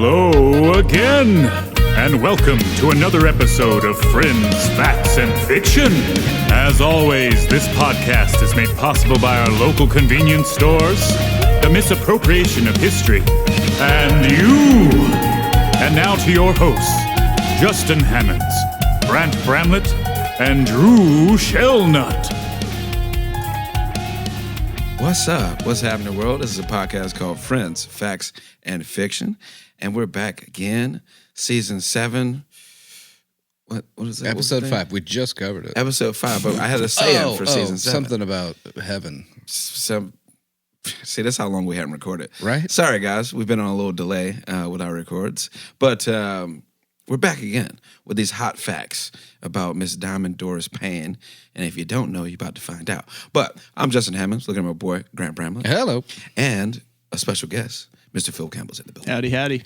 Hello again, and welcome to another episode of Friends, Facts, and Fiction. As always, this podcast is made possible by our local convenience stores, the misappropriation of history, and you. And now to your hosts, Justin Hammonds, Brant Bramlett, and Drew Shellnut. What's up? What's happening, world? This is a podcast called Friends, Facts, and Fiction. And we're back again. Season 7. What is that? Episode 5. We just covered it. Episode 5, but I had to say it for season 7. Something about heaven. See, that's how long we hadn't recorded. Right? Sorry, guys. We've been on a little delay with our records. But we're back again with these hot facts about Miss Diamond Doris Payne. And if you don't know, you're about to find out. But I'm Justin Hammonds, looking at my boy, Grant Bramlett. Hello. And a special guest, Mr. Phil Campbell's in the building. Howdy, howdy.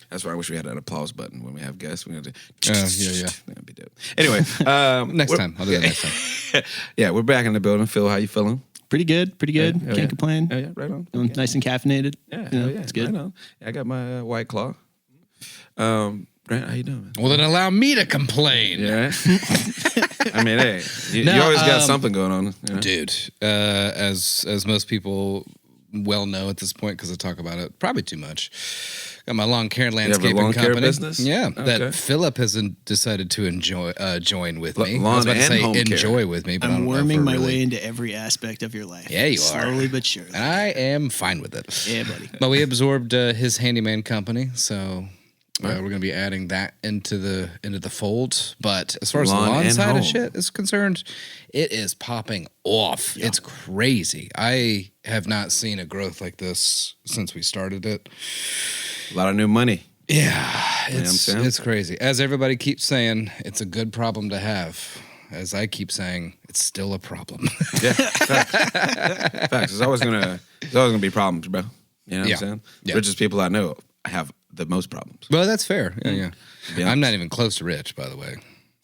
That's why I wish we had an applause button when we have guests. We have to. Yeah. That'd be dope. Anyway, Next time. I'll do that next time. Yeah, we're back in the building. Phil, how you feeling? Pretty good. Can't complain. Oh yeah, right on. Feeling nice and caffeinated. Yeah, It's good. Right on. I got my White Claw. Grant, how you doing, man? Well, then allow me to complain. Yeah. I mean, hey, you always got something going on, you know? Dude. As most people well know at this point, because I talk about it probably too much. Got my lawn care and landscaping lawn care company. business? Yeah, Okay. that Philip has decided to join with me. Lawn I was about to and say home care. enjoy with me, but I I'm don't know if worming we're my really- way into every aspect of your life. Yeah, you are. Slowly but surely. And I am fine with it. Yeah, buddy. But we absorbed his handyman company, so we're going to be adding that into the fold. But as far as the Lawn lawn and side home. of shit is concerned, it is popping off. Yeah. It's crazy. I have not seen a growth like this since we started it. A lot of new money. Yeah, You know what I'm saying? it's crazy. As everybody keeps saying, it's a good problem to have. As I keep saying, it's still a problem. Yeah, facts. There's always gonna be problems, bro. You know what I'm saying? Yeah. Richest people I know have the most problems. Well, that's fair. Yeah. Yeah. I'm not even close to rich, by the way.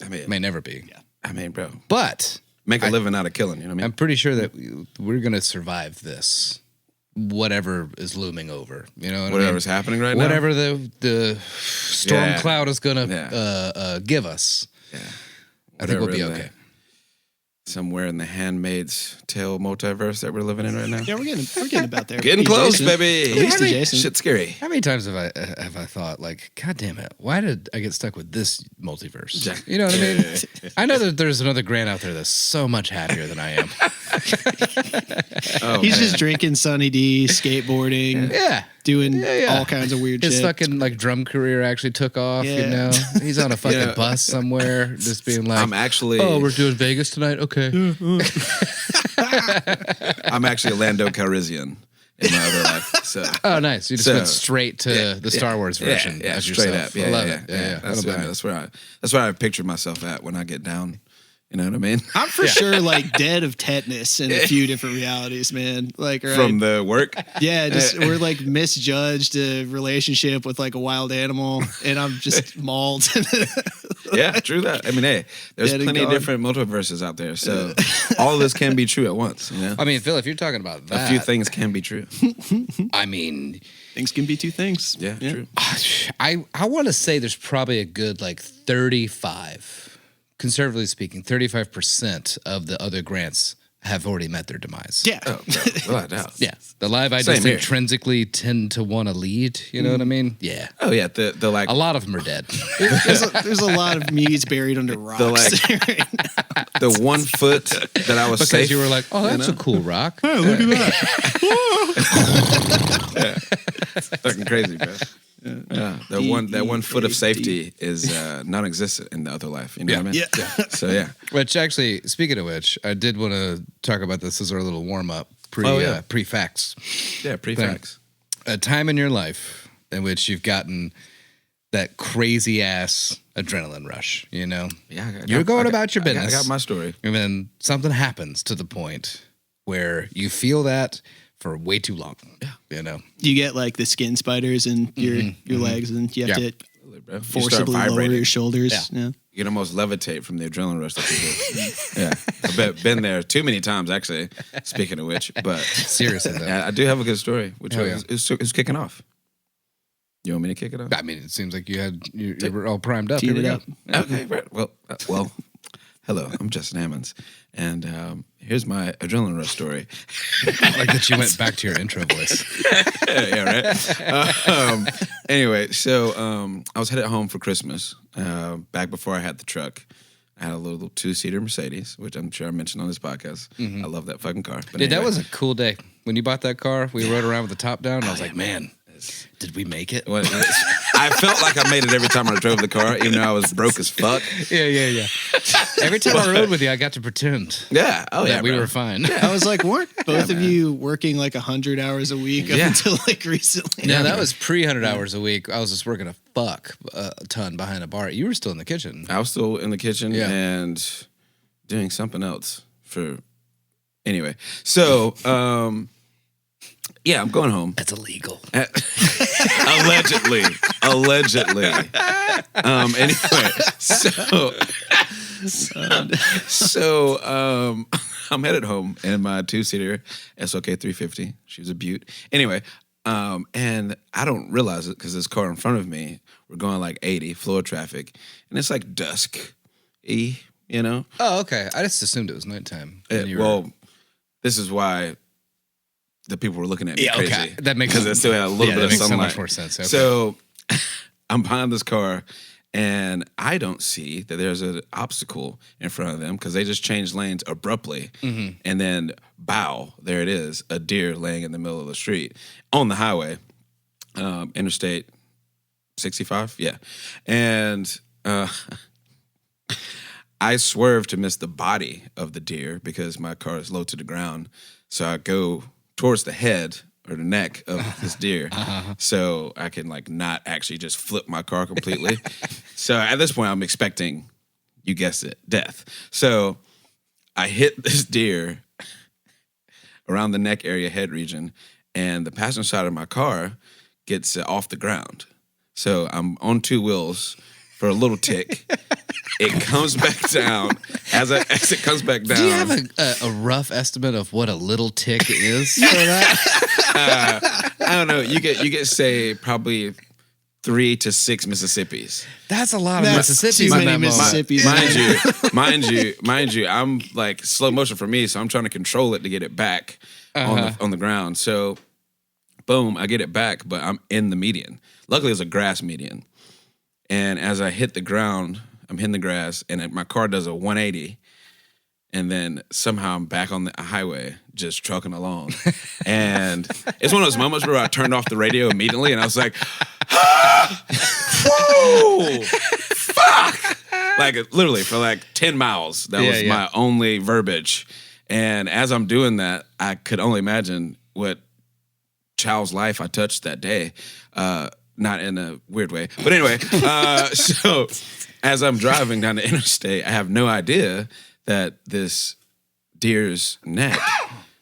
I mean, May never be. Yeah. I mean, bro, But make a living out of killing. You know what I mean? I'm pretty sure that we're going to survive this, whatever is looming over. You know what Whatever's I mean? happening right now. Whatever the storm Yeah. cloud is going to give us, Yeah. I think we'll be Whatever okay. Somewhere in the Handmaid's Tale multiverse that we're living in right now. Yeah, we're getting about there. Getting close, baby. At least Yeah, I mean, adjacent. Shit's scary. How many times have I thought, like, God damn it, why did I get stuck with this multiverse? You know what I mean? I know that there's another Grant out there that's so much happier than I am. He's just drinking Sunny D, skateboarding, Yeah. doing all kinds of weird His shit. fucking like drum career actually took off, you Yeah. know. He's on a fucking bus somewhere, just being like, I'm actually we're doing Vegas tonight? Okay. I'm actually a Lando Calrissian in my other life. So Oh, nice. You just So, went straight to the Star Wars version yeah, of straight yourself. up. Yeah, I love yeah, it. Yeah. That's where I pictured myself at when I get down. You know what I mean? I'm for sure like dead of tetanus in a few different realities, man. Like, right? From the work. Yeah, just we're like misjudged a relationship with like a wild animal, and I'm just mauled. Yeah, true that. I mean, hey, there's Dead and plenty of gone. different multiverses out there, so all of this can be true at once. You know, I mean, Phil, if you're talking about that, a few things can be true. I mean, Things can be two things. Yeah, true. I want to say there's probably a good like 35, conservatively speaking, 35% of the other Grants have already met their demise. Yeah. Oh, bro, without a doubt. Yeah. The live I Same just here. intrinsically tend to want to lead. You know what I mean? Yeah. Oh yeah, the like A lot of them are dead. There's a lot of me's buried under rocks. the 1 foot that I was Because safe. you were like, oh, that's a cool rock. Hey, look at that. fucking crazy, bro. Yeah, that 1 foot of safety is non-existent in the other life. You know what I mean? Yeah. So yeah. Which actually, speaking of which, I did want to talk about this as our little warm-up pre-facts. Yeah, pre-facts. A time in your life in which you've gotten that crazy-ass adrenaline rush, you know? Yeah, You're going about your business. I got my story. And then something happens to the point where you feel that for way too long. Yeah. You know? You get like the skin spiders in your legs, and you have Yeah. to Bro. You start forcibly lower vibrating. your shoulders. Yeah. You can almost levitate from the adrenaline rush that you get. Yeah, I've been there too many times, actually. Speaking of which, but Seriously, though. I do have a good story, which Hell was kicking off. You want me to kick it off? I mean, it seems like you were all primed up. Here Teed we it go. up. Okay, right. Well, hello. I'm Justin Hammonds, and here's my adrenaline rush story. Like that you went back to your intro voice. Yeah, right. Anyway, so I was headed home for Christmas. Back before I had the truck, I had a little 2-seater Mercedes, which I'm sure I mentioned on this podcast. I love that fucking car. But Dude, that anyway. was a cool day. When you bought that car, we rode around with the top down, and I was like, man, did we make it? Well, I felt like I made it every time I drove the car, even though I was broke as fuck. Yeah. Every time I rode with you, I got to pretend Yeah. Oh, yeah. that we bro. were fine. I was like, weren't both of you working like 100 hours a week up Yeah. until like recently? Yeah, that was pre-100 hours a week. I was just working a ton behind a bar. You were still in the kitchen. I was still in the kitchen Yeah. and doing something else for. Anyway, so yeah, I'm going home. That's illegal. Allegedly. Anyway, so I'm headed home in my 2-seater SOK 350. She was a beaut. Anyway, and I don't realize it because this car in front of me, we're going like 80 floor traffic, and it's like dusk-y, you know. Oh, okay. I just assumed it was nighttime. when you were- Well, this is why the people were looking at me crazy. okay. That makes because it still had a little yeah, bit that of makes sunlight. so much more sense. Okay. So I'm behind this car, and I don't see that there's an obstacle in front of them because they just changed lanes abruptly, and then bow, there it is, a deer laying in the middle of the street on the highway, Interstate 65, yeah, and I swerved to miss the body of the deer because my car is low to the ground, so I go towards the head or the neck of this deer, so I can like not actually just flip my car completely. So at this point, I'm expecting, you guessed it, death. So I hit this deer around the neck area, head region, and the passenger side of my car gets off the ground. So I'm on 2 wheels for a little tick. It comes back down. As it comes back down. Do you have a rough estimate of what a little tick is for that? I don't know. You get say probably 3 to 6 Mississippis. That's a lot of That's Mississippi. too many Mississippis. Mind you, I'm like slow motion for me, so I'm trying to control it to get it back on the ground. So, boom, I get it back, but I'm in the median. Luckily, it's a grass median, and as I hit the ground, I'm hitting the grass, and my car does a 180, and then somehow I'm back on the highway, just trucking along. And it's one of those moments where I turned off the radio immediately, and I was like, ah! Whoa! Fuck! Like, literally, for like 10 miles, that was my only verbiage. And as I'm doing that, I could only imagine what child's life I touched that day. Not in a weird way. But anyway, so as I'm driving down the interstate, I have no idea that this deer's neck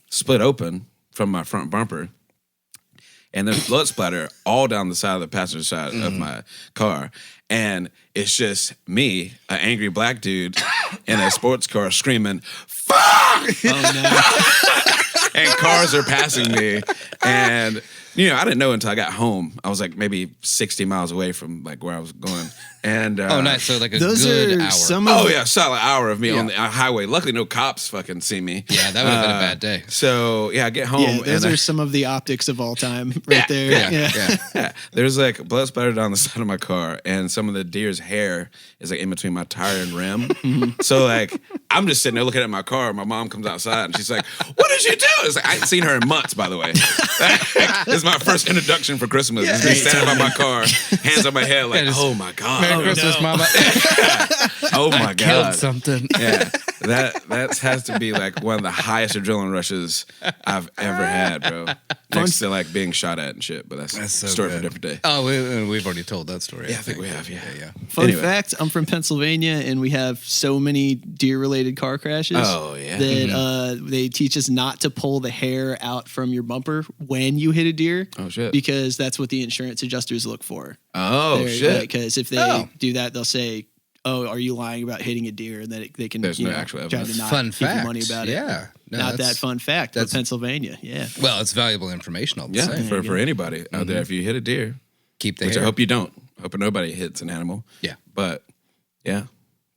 split open from my front bumper. And there's blood splatter all down the side of the passenger side of my car. And it's just me, an angry black dude in a sports car screaming, fuck! Oh, no. And cars are passing me. And, you know, I didn't know until I got home. I was like maybe 60 miles away from like where I was going. And Oh, nice. So like a Those good are hour. some of oh yeah, solid hour of me on the highway. Luckily, no cops fucking see me. Yeah, that would have been a bad day. So yeah, I get home. yeah, those and are some of the optics of all time right there. Yeah. yeah, there's like blood splatter down the side of my car, and some of the deer's hair is like in between my tire and rim. So like, I'm just sitting there looking at my car. My mom comes outside and she's like, "What did you do?" It's like I ain't seen her in months, by the way. This is my first introduction for Christmas. It's me standing by my car, hands on my head, like, just, "Oh my god, Merry Christmas, Mama. oh my Killed god." something. Yeah, that has to be like one of the highest adrenaline rushes I've ever had, bro. Next to like being shot at and shit, but that's so a story for a good. different day. Oh, we've already told that story. Yeah, I think we have. Yeah. Fun Anyway. fact, I'm from Pennsylvania, and we have so many deer-related car crashes Oh, yeah. that they teach us not to pull the hair out from your bumper when you hit a deer. Oh, shit. Because that's what the insurance adjusters look for. Oh shit. Because if they do that, they'll say, "Oh, are you lying about hitting a deer?" And then they can There's no actual try evidence. to not Fun give you fact. money about it. Yeah. No, Not that's- that fun fact, but that's- Pennsylvania. Yeah. Well, it's valuable information all the Yeah, same. for anybody out there, if you hit a deer, keep the Which hair. I hope you don't. I hope nobody hits an animal. Yeah. But, yeah,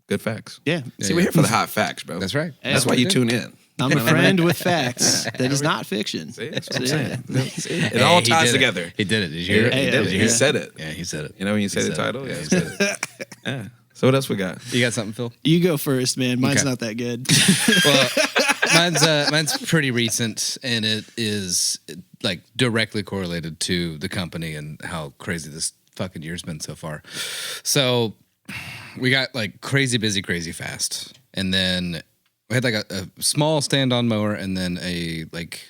good facts. Yeah. See, we're here for the hot facts, bro. That's right. That's why you tune in. I'm a friend with facts that is not fiction. See, that's what I'm saying. See? It Hey, all he ties did it. together. He did it. Did you hear it? Hey, He did it. yeah. He said it. Yeah, he said it. You know when you say He the said it. title? Yeah, Yeah, he said it. yeah. So what else we got? You got something, Phil? You go first, man. Mine's Okay. not that good. Well, mine's pretty recent, and it is like directly correlated to the company and how crazy this fucking year's been so far. So we got like crazy busy, crazy fast, and then we had like a small stand-on mower and then a like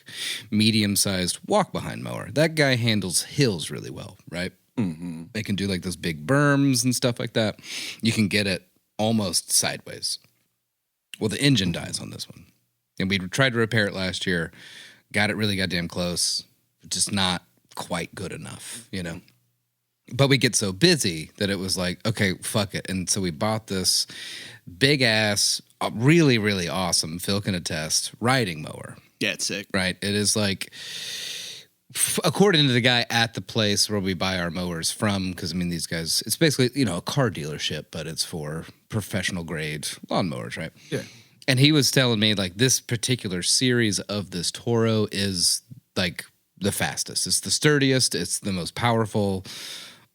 medium-sized walk-behind mower. That guy handles hills really well, right? Mm-hmm. They can do like those big berms and stuff like that. You can get it almost sideways. Well, the engine dies on this one. And we tried to repair it last year, got it really goddamn close, just not quite good enough, you know? But we get so busy that it was like, okay, fuck it. And so we bought this big ass, really, really awesome, Phil can attest, riding mower, Yeah, it's sick. right? It is like, according to the guy at the place where we buy our mowers from, because I mean, these guys, it's basically, you know, a car dealership, but it's for professional grade lawnmowers, right? Yeah. And he was telling me like this particular series of this Toro is like the fastest. It's the sturdiest. It's the most powerful.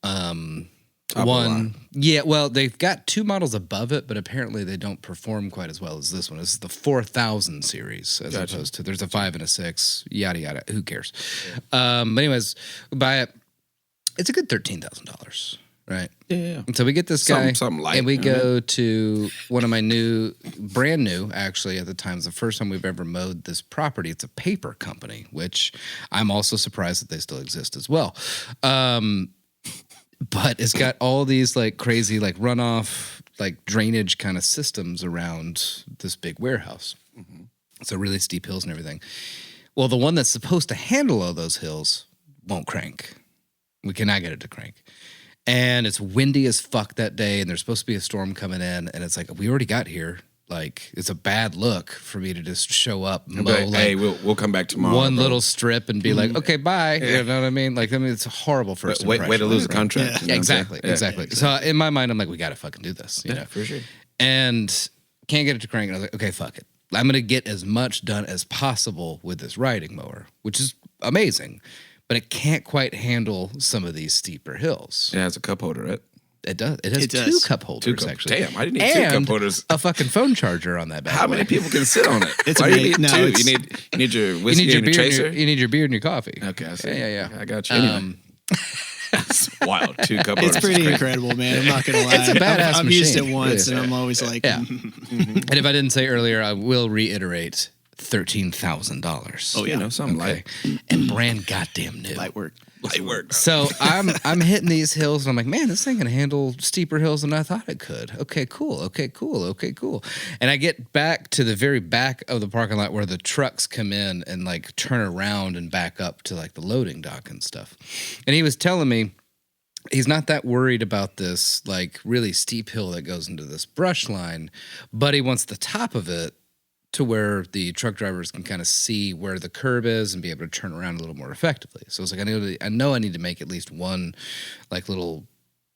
Top of the line. Yeah, well, they've got two models above it, but apparently they don't perform quite as well as this one. This is the 4000 series as Gotcha. opposed to there's a 5 and a 6, yada yada. Who cares? But anyways, we buy it. It's a good $13,000, right? Yeah. And so we get this guy, Something light, and we you know what I go to one of my brand new, actually, at the time, it's the first time we've ever mowed this property. It's a paper company, which I'm also surprised that they still exist as well. But it's got all these like crazy like runoff, like drainage kind of systems around this big warehouse. Mm-hmm. So really steep hills and everything. Well, the one that's supposed to handle all those hills won't crank. We cannot get it to crank. And it's windy as fuck that day, and there's supposed to be a storm coming in, and it's like, we already got here. Like, it's a bad look for me to just show up, mow, But, like, hey, we'll come back tomorrow. one bro. little strip and be like, okay, bye. You know what I mean? Like, I mean, it's a horrible first impression. Way to lose a right? contract. Yeah. you know what I'm Exactly, saying? exactly. So in my mind, I'm like, we got to fucking do this, you know? For sure. And can't get it to crank. And I was like, okay, fuck it. I'm going to get as much done as possible with this riding mower, which is amazing, but it can't quite handle some of these steeper hills. It has a cup holder, right? It does. It has It two does. cup holders, actually. Damn, I didn't need two cup And holders. a fucking phone charger on that bad How boy. many people can sit on it? It's Why do you amazing. need No, two? it's- You need your You whiskey need your and your beer. And chaser? you need your beer and your coffee. Okay, I see. Yeah. I got you. Anyway. That's wild. Two cup holders. It's pretty Crazy. incredible, man. I'm not gonna lie. It's a badass I've used it machine. once, It and is. I'm always like, Yeah. And if I didn't say earlier, I will reiterate $13,000. Oh, yeah. You know, something light. And brand goddamn new. light work. Light work. So I'm hitting these hills and I'm like, man, this thing can handle steeper hills than I thought it could. Okay, cool. And I get back to the very back of the parking lot where the trucks come in and like turn around and back up to like the loading dock and stuff. And he was telling me he's not that worried about this like really steep hill that goes into this brush line, but he wants the top of it to where the truck drivers can kind of see where the curb is and be able to turn around a little more effectively. So it's like I know I need to make at least one like little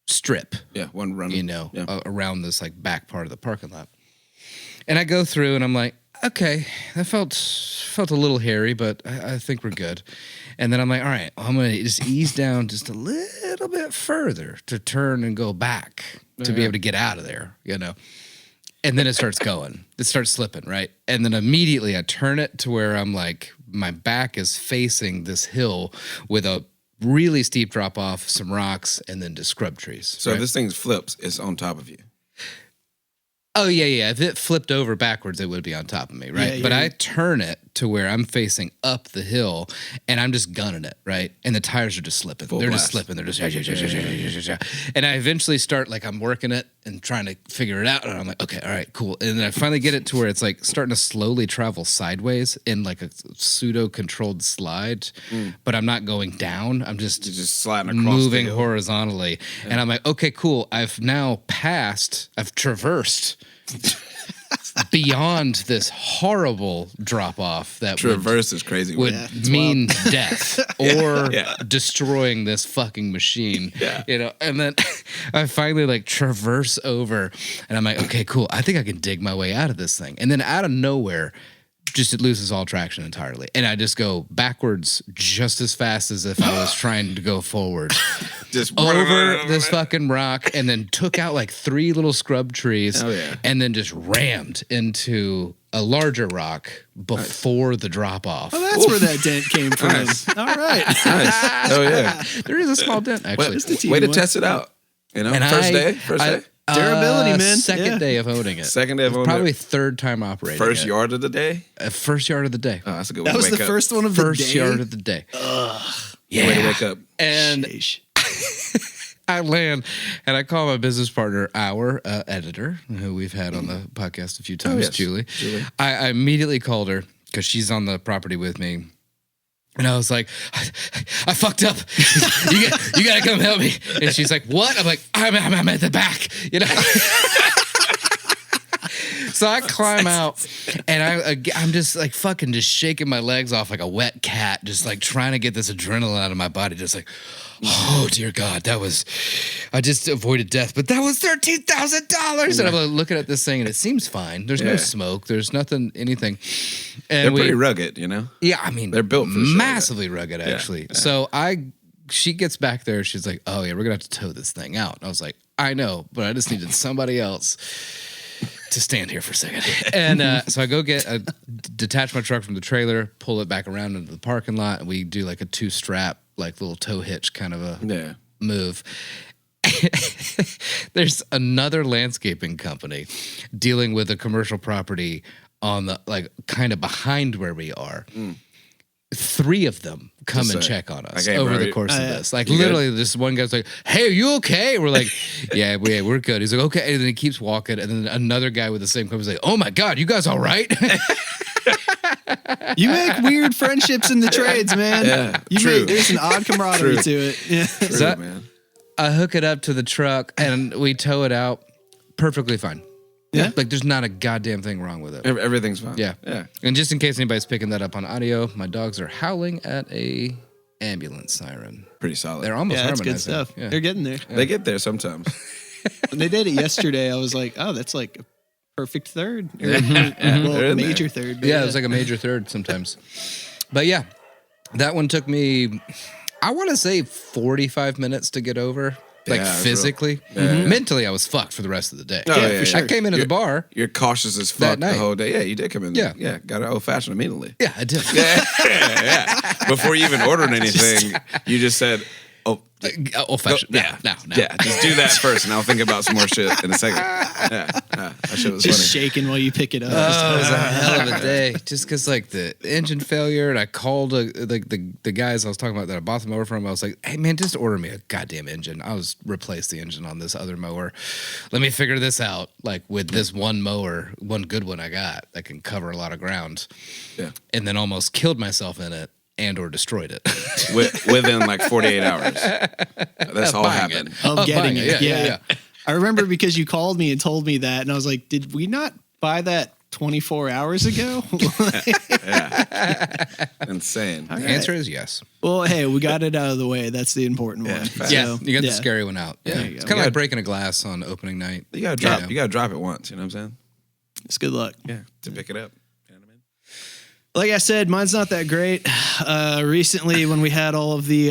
strip, Yeah, one run. you know, Yeah. around this like back part of the parking lot. And I go through and I'm like, okay, that felt a little hairy, but I think we're good. And then I'm like, all right, I'm gonna just ease down just a little bit further to turn and go back to be able to get out of there, you know. And then it starts going. It starts slipping, right? And then immediately I turn it to where I'm like, my back is facing this hill with a really steep drop off, some rocks, and then just scrub trees. So right? if this thing flips, it's on top of you. Oh, yeah. If it flipped over backwards, it would be on top of me, right? Yeah, but you're- I turn it to where I'm facing up the hill and I'm just gunning it, right? And the tires are just slipping. Full They're blast. just slipping. They're just... And I eventually start, like, I'm working it and trying to figure it out. And I'm like, okay, all right, cool. And then I finally get it to where it's, like, starting to slowly travel sideways in, like, a pseudo-controlled slide. But I'm not going down. I'm just... You're just sliding across the moving hill. horizontally. And I'm like, okay, cool. I've traversed beyond this horrible drop off that Traverse is crazy. would mean death or Yeah. destroying this fucking machine. Yeah. You know, and then I finally like traverse over and I'm like, okay, cool. I think I can dig my way out of this thing. And then out of nowhere, just it loses all traction entirely. And I just go backwards just as fast as if I was trying to go forward. Just Over this fucking rock and then took out like 3 little scrub trees Oh, yeah. and then just rammed into a larger rock before the drop off. Oh, that's where that dent came from. Nice. All right. Nice. Oh yeah. There is a small dent actually. Way to test it out. You know, And first day. Durability, man. Second Yeah. day of owning it. Second day of owning Probably it. third time operating First it. yard of the day. First yard of the day. Oh, that's a good way That to was wake the up. first one of the First day. yard of the day. Good way to wake up. And Sheesh. I land and I call my business partner, our editor, who we've had on the podcast a few times, yes. Julie. Julie. I immediately called her because she's on the property with me. And I was like, I fucked up. You gotta come help me. And she's like, what? I'm like, I'm at the back, you know. So I climb out and I'm just like fucking just shaking my legs off like a wet cat, just like trying to get this adrenaline out of my body, just like, oh dear God, I just avoided death, but that was $13,000. And I'm like looking at this thing and it seems fine. There's no smoke. There's nothing, anything. And They're pretty rugged, you know. yeah, I mean, They're built for sure, massively rugged, actually. Yeah. So she gets back there. She's like, "Oh yeah, we're gonna have to tow this thing out." And I was like, "I know, but I just needed somebody else to stand here for a second." And so I go detach my truck from the trailer, pull it back around into the parking lot, and we do like a 2-strap, like little tow hitch kind of a move. There's another landscaping company dealing with a commercial property on the like kind of behind where we are. 3 of them come and check on us Okay, over bro, the course of this. Like you literally, this one guy's like, "Hey, are you okay?" We're like, "Yeah, we're good." He's like, "Okay," and then he keeps walking, and then another guy with the same company is like, "Oh my God, you guys all right?" You make weird friendships in the trades, man. Yeah, There's an odd camaraderie to it. Yeah. So man. I hook it up to the truck and we tow it out perfectly fine. Yeah. Like there's not a goddamn thing wrong with it. Everything's fine. Yeah. Yeah. And just in case anybody's picking that up on audio, my dogs are howling at a ambulance siren. Pretty solid. They're almost Yeah, that's harmonizing. good stuff. Yeah. They're getting there. They get there sometimes. When they did it yesterday, I was like, oh, that's like a perfect third. Or, they're well, in major third. but Yeah, it was like a major third sometimes. But yeah, that one took me, I want to say 45 minutes to get over. Like Yeah, that's physically. Yeah. Mentally, I was fucked for the rest of the day. Oh, yeah, for sure. I came into the bar. You're cautious as That fuck the night. whole day. Yeah, you did come in. Yeah. Yeah. Got an old fashioned immediately. Yeah, I did. Yeah. Before you even ordered anything, you just said, "Oh, Old fashioned. yeah, No. yeah." Just do that first, and I'll think about some more shit in a second. Yeah, that shit was Just funny. shaking while you pick it up. Oh, it was a hell of a day. Just because like the engine failure, and I called the guys I was talking about that I bought the mower from. I was like, "Hey man, just order me a goddamn engine. I was replace the engine on this other mower. Let me figure this out. Like with this one mower, one good one I got that can cover a lot of ground." Yeah, And then almost killed myself in it and or destroyed it. within like 48 hours. That's all Buying happened. it. Of Of getting buying it. it. Yeah. I remember because you called me and told me that, and I was like, did we not buy that 24 hours ago? Insane. The answer is yes. Well, hey, we got it out of the way. That's the important one. facts. Yeah, So, you got the yeah. scary one out. Yeah, There you it's go. kind of like breaking a glass on opening night. You gotta drop. Yeah. You gotta drop it once. You know what I'm saying? It's good luck. Yeah, to pick it up. You know what I mean? Like I said, mine's not that great. Recently, when we had all of the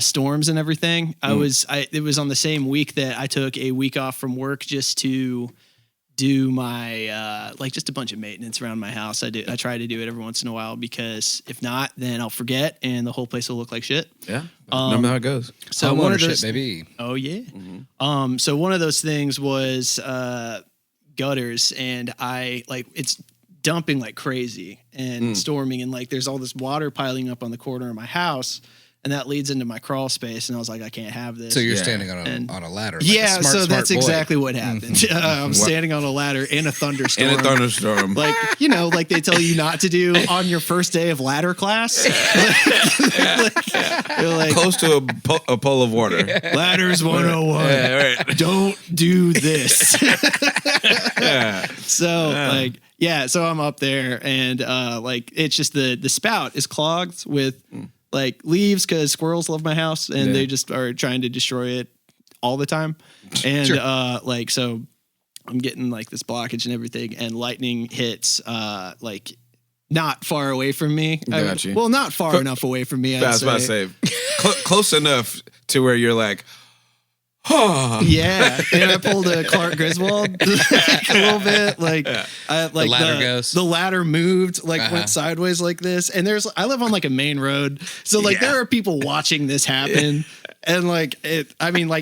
storms and everything, it was on the same week that I took a week off from work just to do my just a bunch of maintenance around my house. I try to do it every once in a while because if not, then I'll forget and the whole place will look like shit. Yeah. Remember how it goes. So Home one of ownership, those, baby. oh yeah. So one of those things was gutters, and it's dumping like crazy and storming, and like there's all this water piling up on the corner of my house, and that leads into my crawl space. And I was like, I can't have this. So you're Yeah. standing on a ladder. Like yeah, a smart, so smart that's boy. exactly what happened. I'm standing on a ladder in a thunderstorm. In a thunderstorm. Like, like they tell you not to do on your first day of ladder class. They're like, Close to a pool of water. Ladders 101. Yeah, right. Don't do this. Yeah. So so I'm up there and it's just the spout is clogged with like leaves because squirrels love my house and they just are trying to destroy it all the time. And so I'm getting like this blockage and everything, and lightning hits not far away from me. Got you. Well, not far enough away from me. I was about to say, close enough to where you're like, Yeah, and I pulled a Clark Griswold a little bit. The ladder goes. The ladder moved, went sideways like this. And I live on like a main road, so there are people watching this happen, and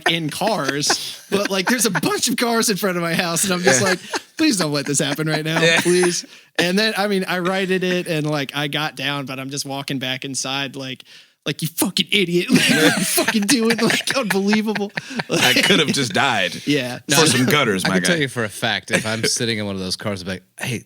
in cars, but there's a bunch of cars in front of my house, and I'm just like, please don't let this happen right now, please. And then I righted it, and I got down, but I'm just walking back inside, you fucking idiot. What are you fucking doing? Unbelievable. I could have just died. Yeah. For some gutters, I my can guy. tell you for a fact, if I'm sitting in one of those cars, I'll be like, hey,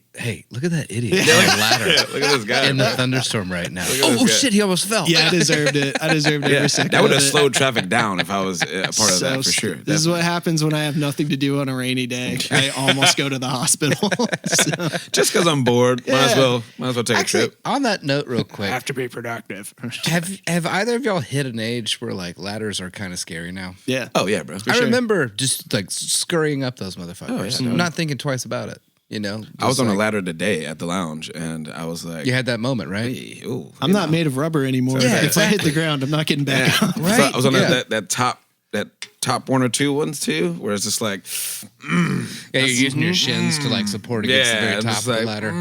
look at that idiot on the ladder Look at this guy. in the thunderstorm right now. at Oh, this guy. shit, he almost fell. Yeah, I deserved it. I deserved every second. That would have of it. slowed traffic down if I was a part of that, for sure. This is what happens when I have nothing to do on a rainy day. I almost go to the hospital. So, Just because I'm bored, might as well take Actually, a trip. on that note, real quick, to be productive. have either of y'all hit an age where ladders are kind of scary now? Yeah. Oh yeah, bro. I remember just scurrying up those motherfuckers, yeah, not thinking twice about it. I was on a ladder today at the lounge, and I was like, You had that moment, right? hey, ooh, I'm not made of rubber anymore. Yeah, If I hit the ground, I'm not getting back up. Right. So I was on Yeah. that top one or two ones too, where it's just like, Yeah, you're using your shins to support against the very I'm top just of the like, ladder.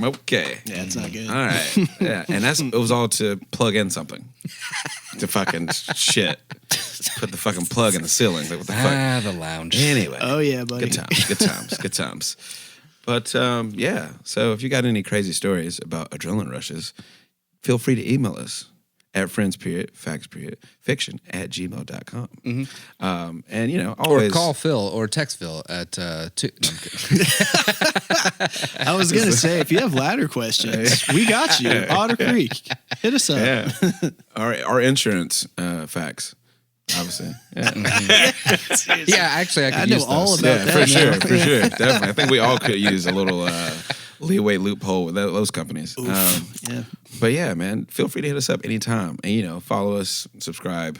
okay, Yeah, it's not good. all right, yeah, and it was all to plug in something, to fucking shit, put the fucking plug in the ceiling. Like what the fuck? The lounge. Anyway, Oh, yeah, buddy. good times. But yeah, so if you got any crazy stories about adrenaline rushes, feel free to email us at friends.facts.fiction@gmail.com. And Or always call Phil or text Phil at 2. No, I'm kidding. I was going to say, if you have ladder questions, we got you. Otter Creek. Hit us up. yeah, our insurance facts, obviously. Yeah, Yeah, actually, I could I know use all those. about yeah, that. for sure, now. for sure, definitely. I think we all could use a little leeway loophole with those companies. Yeah. But yeah, man, feel free to hit us up anytime. And, follow us, subscribe,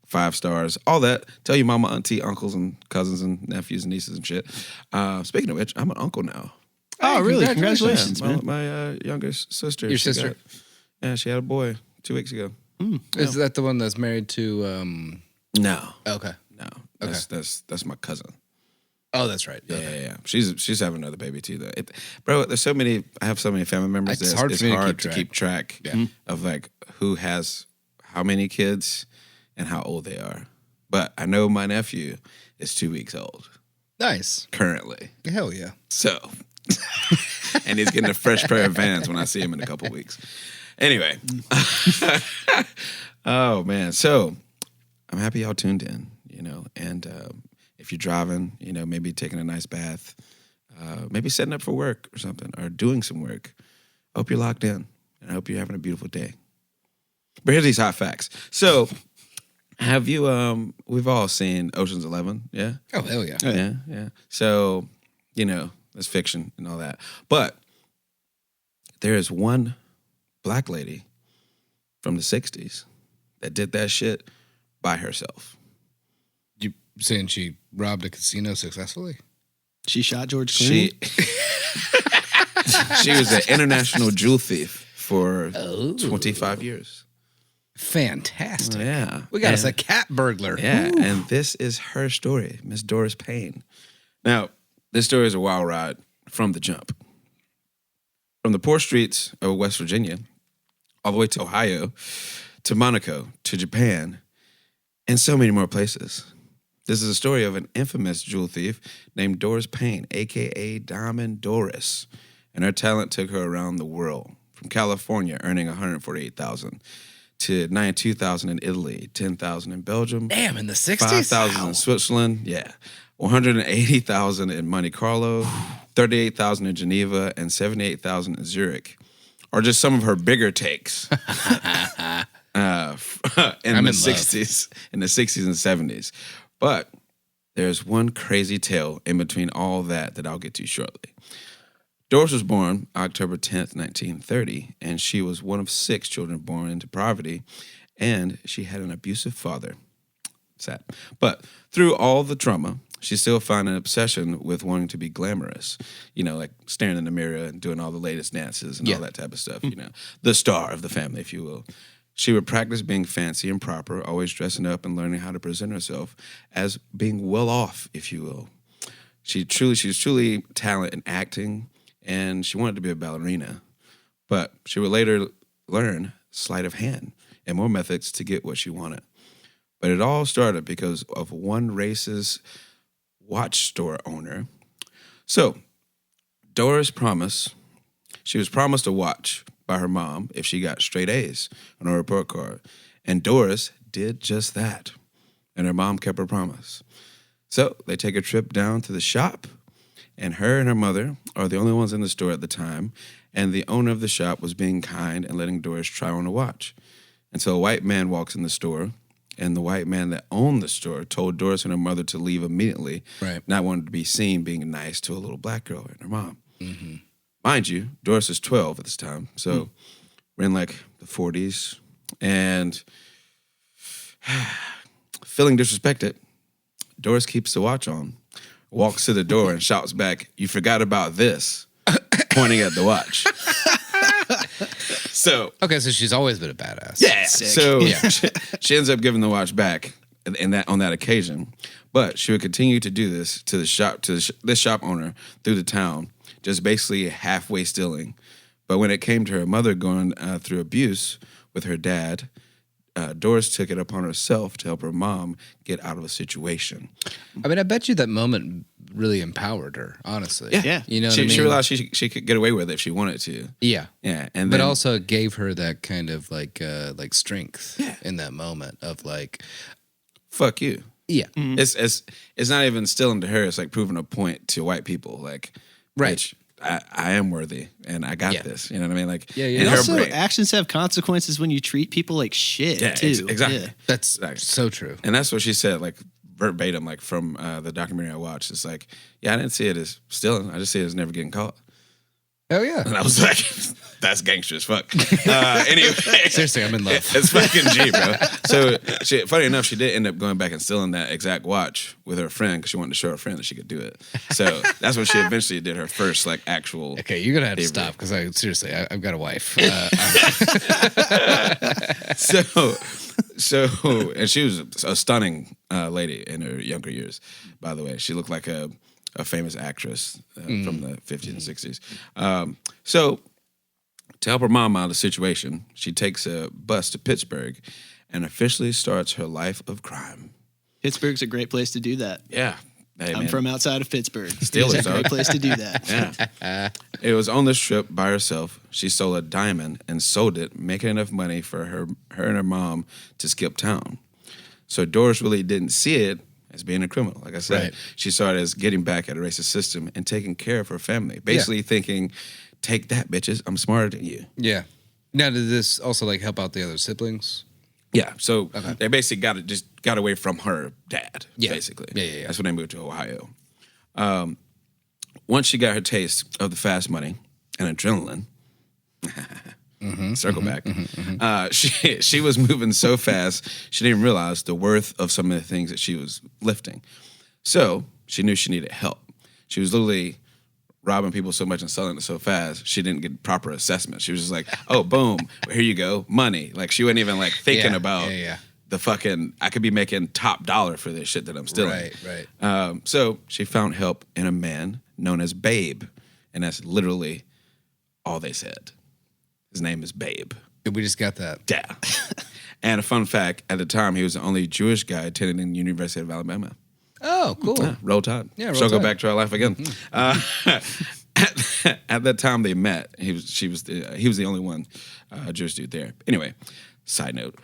5 stars, all that. Tell your mama, auntie, uncles, and cousins, and nephews, and nieces, and shit. Speaking of which, I'm an uncle now. Oh, really? congratulations. Congratulations, Yeah, man. my youngest sister. Your she sister? she had a boy 2 weeks ago. Is that the one that's married to? No. Okay. No. That's my cousin. Oh, that's right. Yeah, Okay. yeah. She's having another baby too, though. Bro, there's so many. I have so many family members. It's that hard it's for me to hard keep to keep track of who has how many kids and how old they are. But I know my nephew is 2 weeks old Nice. currently. Hell yeah. So, and he's getting a fresh pair of Vans when I see him in a couple weeks. Anyway, oh man. So I'm happy y'all tuned in. And if you're driving, maybe taking a nice bath, maybe setting up for work or something, or doing some work. I hope you're locked in, and I hope you're having a beautiful day. But here's these hot facts. So, have you? We've all seen Ocean's 11, yeah? Oh, hell yeah. Yeah. So, that's fiction and all that. But there is one black lady from the 60s that did that shit by herself. You saying she robbed a casino successfully? She shot George Clooney. She was an international jewel thief for 25 years. Fantastic. Yeah. We got us a cat burglar. Yeah, and this is her story, Miss Doris Payne. Now, this story is a wild ride from the jump. From the poor streets of West Virginia, all the way to Ohio, to Monaco, to Japan, and so many more places. This is a story of an infamous jewel thief named Doris Payne, a.k.a. Diamond Doris. And her talent took her around the world, from California, earning $148,000, to 92,000 in Italy, 10,000 in Belgium. Damn, in the 60s? 5,000 in Switzerland. Yeah. 180,000 in Monte Carlo, 38,000 in Geneva, and 78,000 in Zurich. Or just some of her bigger takes in the 60s and 70s. But there's one crazy tale in between all that I'll get to shortly. Doris was born October 10th, 1930, and she was one of 6 children born into poverty, and she had an abusive father. Sad. But through all the trauma, she still found an obsession with wanting to be glamorous, like staring in the mirror and doing all the latest dances and all that type of stuff, the star of the family, if you will. She would practice being fancy and proper, always dressing up and learning how to present herself as being well off, if you will. She was truly talented in acting, and she wanted to be a ballerina. But she would later learn sleight of hand and more methods to get what she wanted. But it all started because of one racist watch store owner. So, she was promised a watch by her mom if she got straight A's on her report card. And Doris did just that. And her mom kept her promise. So, they take a trip down to the shop, and her and her mother are the only ones in the store at the time, and the owner of the shop was being kind and letting Doris try on a watch. And so a white man walks in the store, and the white man that owned the store told Doris and her mother to leave immediately, not wanting to be seen being nice to a little black girl and her mom. Mm-hmm. Mind you, Doris is 12 at this time, so we're in like the 40s, and feeling disrespected, Doris keeps the watch on, walks to the door and shouts back, "You forgot about this," pointing at the watch. So she's always been a badass. Yeah. Sick. So she ends up giving the watch back on that occasion, but she would continue to do this to this shop owner through the town, just basically halfway stealing. But when it came to her mother going through abuse with her dad, Doris took it upon herself to help her mom get out of a situation. I mean, I bet you that moment really empowered her, honestly. Yeah. You know, she realized she could get away with it if she wanted to. Yeah. Yeah. But also it gave her that kind of like strength in that moment of like, fuck you. Yeah. Mm-hmm. It's not even instilling to her. It's like proving a point to white people. Like, right. Bitch, I am worthy and I got this. You know what I mean? Like, yeah. In And her also, brain. actions have consequences when you treat people like shit, too. Exactly. Yeah. That's so true. And that's what she said, like verbatim, like from the documentary I watched. It's like, I didn't see it as stealing. I just see it as never getting caught. Oh, yeah. And I was like, that's gangster as fuck. Anyway. Seriously, I'm in love. It's fucking G, bro. So, funny enough, she did end up going back and stealing that exact watch with her friend because she wanted to show her friend that she could do it. So, that's when she eventually did her first, like, actual... Okay, you're going to have to stop because I've got a wife. And she was a stunning lady in her younger years, by the way. She looked like a famous actress from the 50s and 60s. So, to help her mom out of the situation, she takes a bus to Pittsburgh and officially starts her life of crime. Pittsburgh's a great place to do that. Yeah. Hey, I'm from outside of Pittsburgh. Steelers, It's a great place to do that. Yeah. It was on this trip by herself. She stole a diamond and sold it, making enough money for her and her mom to skip town. So Doris really didn't see it as being a criminal. Like I said, she saw it as getting back at a racist system and taking care of her family. Basically thinking, take that, bitches. I'm smarter than you. Yeah. Now, did this also like help out the other siblings? Yeah. So they basically got away from her dad, basically. Yeah. That's when they moved to Ohio. Once she got her taste of the fast money and adrenaline, circle back. She was moving so fast, she didn't realize the worth of some of the things that she was lifting. So she knew she needed help. She was literally robbing people so much and selling it so fast, she didn't get proper assessment. She was just like, oh, boom, here you go, money. Like, she wasn't even like thinking about the fucking, I could be making top dollar for this shit that I'm stealing. Right. So she found help in a man known as Babe, and that's literally all they said. His name is Babe. We just got that. Yeah. And a fun fact, at the time, he was the only Jewish guy attending the University of Alabama. Oh, cool. Roll Tide. Yeah, roll So go Tide. back to our life again. At that time they met, he was the only one Jewish dude there. Anyway, Side note,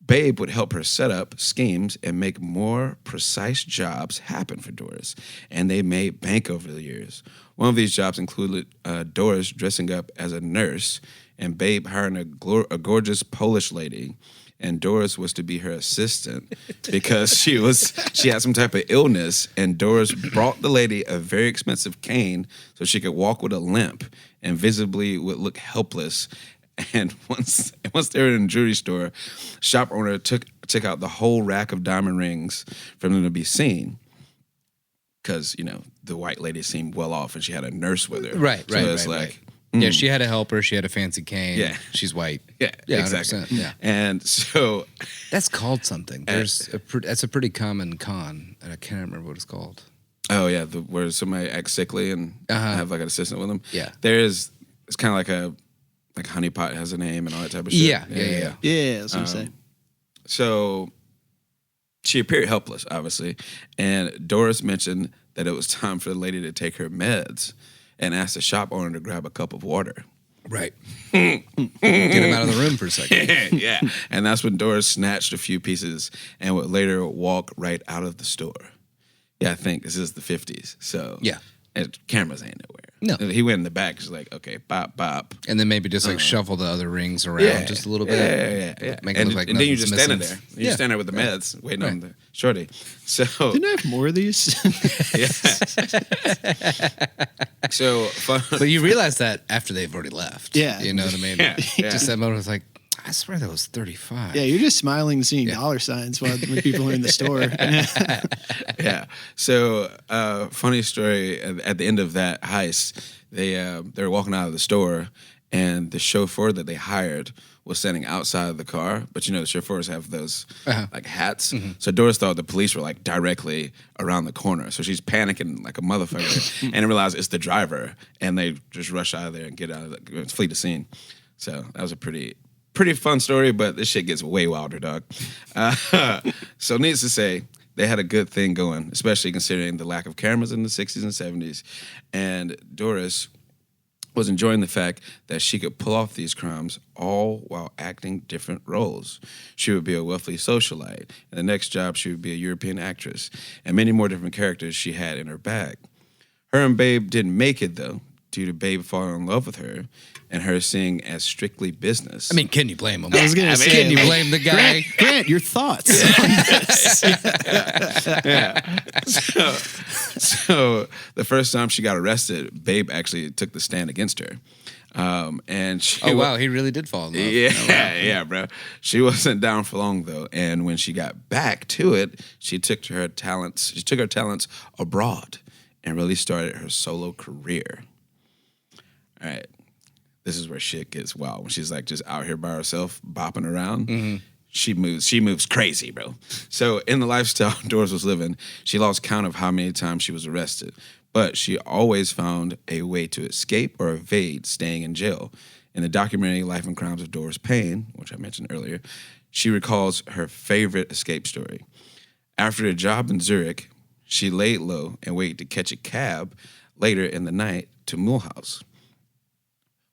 Babe would help her set up schemes and make more precise jobs happen for Doris, and they made bank over the years. One of these jobs included Doris dressing up as a nurse and Babe hiring a gorgeous Polish lady, and Doris was to be her assistant because she had some type of illness, and Doris brought the lady a very expensive cane so she could walk with a limp and visibly would look helpless. And once they were in the jewelry store, shop owner took out the whole rack of diamond rings for them to be seen. Because, the white lady seemed well off and she had a nurse with her. Right. Yeah, she had a helper. She had a fancy cane. Yeah. She's white. Yeah, exactly. 100%, yeah. And so... That's called something. That's a pretty common con. And I can't remember what it's called. Oh, yeah, where somebody acts sickly and have like an assistant with them. Yeah. It's kind of like honeypot has a name and all that type of shit. Yeah, that's what I'm saying. So she appeared helpless, obviously, and Doris mentioned that it was time for the lady to take her meds and asked the shop owner to grab a cup of water. Right. Get him out of the room for a second. Yeah. And that's when Doris snatched a few pieces and would later walk right out of the store. Yeah, I think this is the 50s. So yeah. And cameras ain't nowhere. No. He went in the back. He's like, okay, bop, bop. And then maybe just shuffle the other rings around just a little bit. Yeah. Make it look like and then you're just missing. standing there. You just stand there with the meds waiting on the shorty. So Didn't I have more of these? yeah. So But you realize that after they've already left. Yeah. You know what I mean? Yeah. Just that moment was like, I swear that was 35. Yeah, you're just smiling, seeing dollar signs when people are in the store. Yeah. So, funny story. At the end of that heist, they were walking out of the store, and the chauffeur that they hired was standing outside of the car. But the chauffeurs have those like hats. Mm-hmm. So Doris thought the police were like directly around the corner. So she's panicking like a motherfucker, and realized it's the driver, and they just rush out of there and get out of flee the scene. So that was a pretty fun story, but this shit gets way wilder, dog. So needless to say, they had a good thing going, especially considering the lack of cameras in the 60s and 70s. And Doris was enjoying the fact that she could pull off these crimes all while acting different roles. She would be a wealthy socialite. In the next job, she would be a European actress. And many more different characters she had in her bag. Her and Babe didn't make it, though, due to Babe falling in love with her and her seeing as strictly business. I mean, can you blame him? I was going to say, can you blame the guy? Grant, your thoughts on this? Yeah. So the first time she got arrested, Babe actually took the stand against her. And she wow, he really did fall in love. Yeah, bro. She wasn't down for long though, and when she got back to it, she took her talents abroad and really started her solo career. All right. This is where shit gets wild. When she's like just out here by herself, bopping around, she moves crazy, bro. So in the lifestyle Doris was living, she lost count of how many times she was arrested. But she always found a way to escape or evade staying in jail. In the documentary Life and Crimes of Doris Payne, which I mentioned earlier, she recalls her favorite escape story. After a job in Zurich, she laid low and waited to catch a cab later in the night to Mulhouse,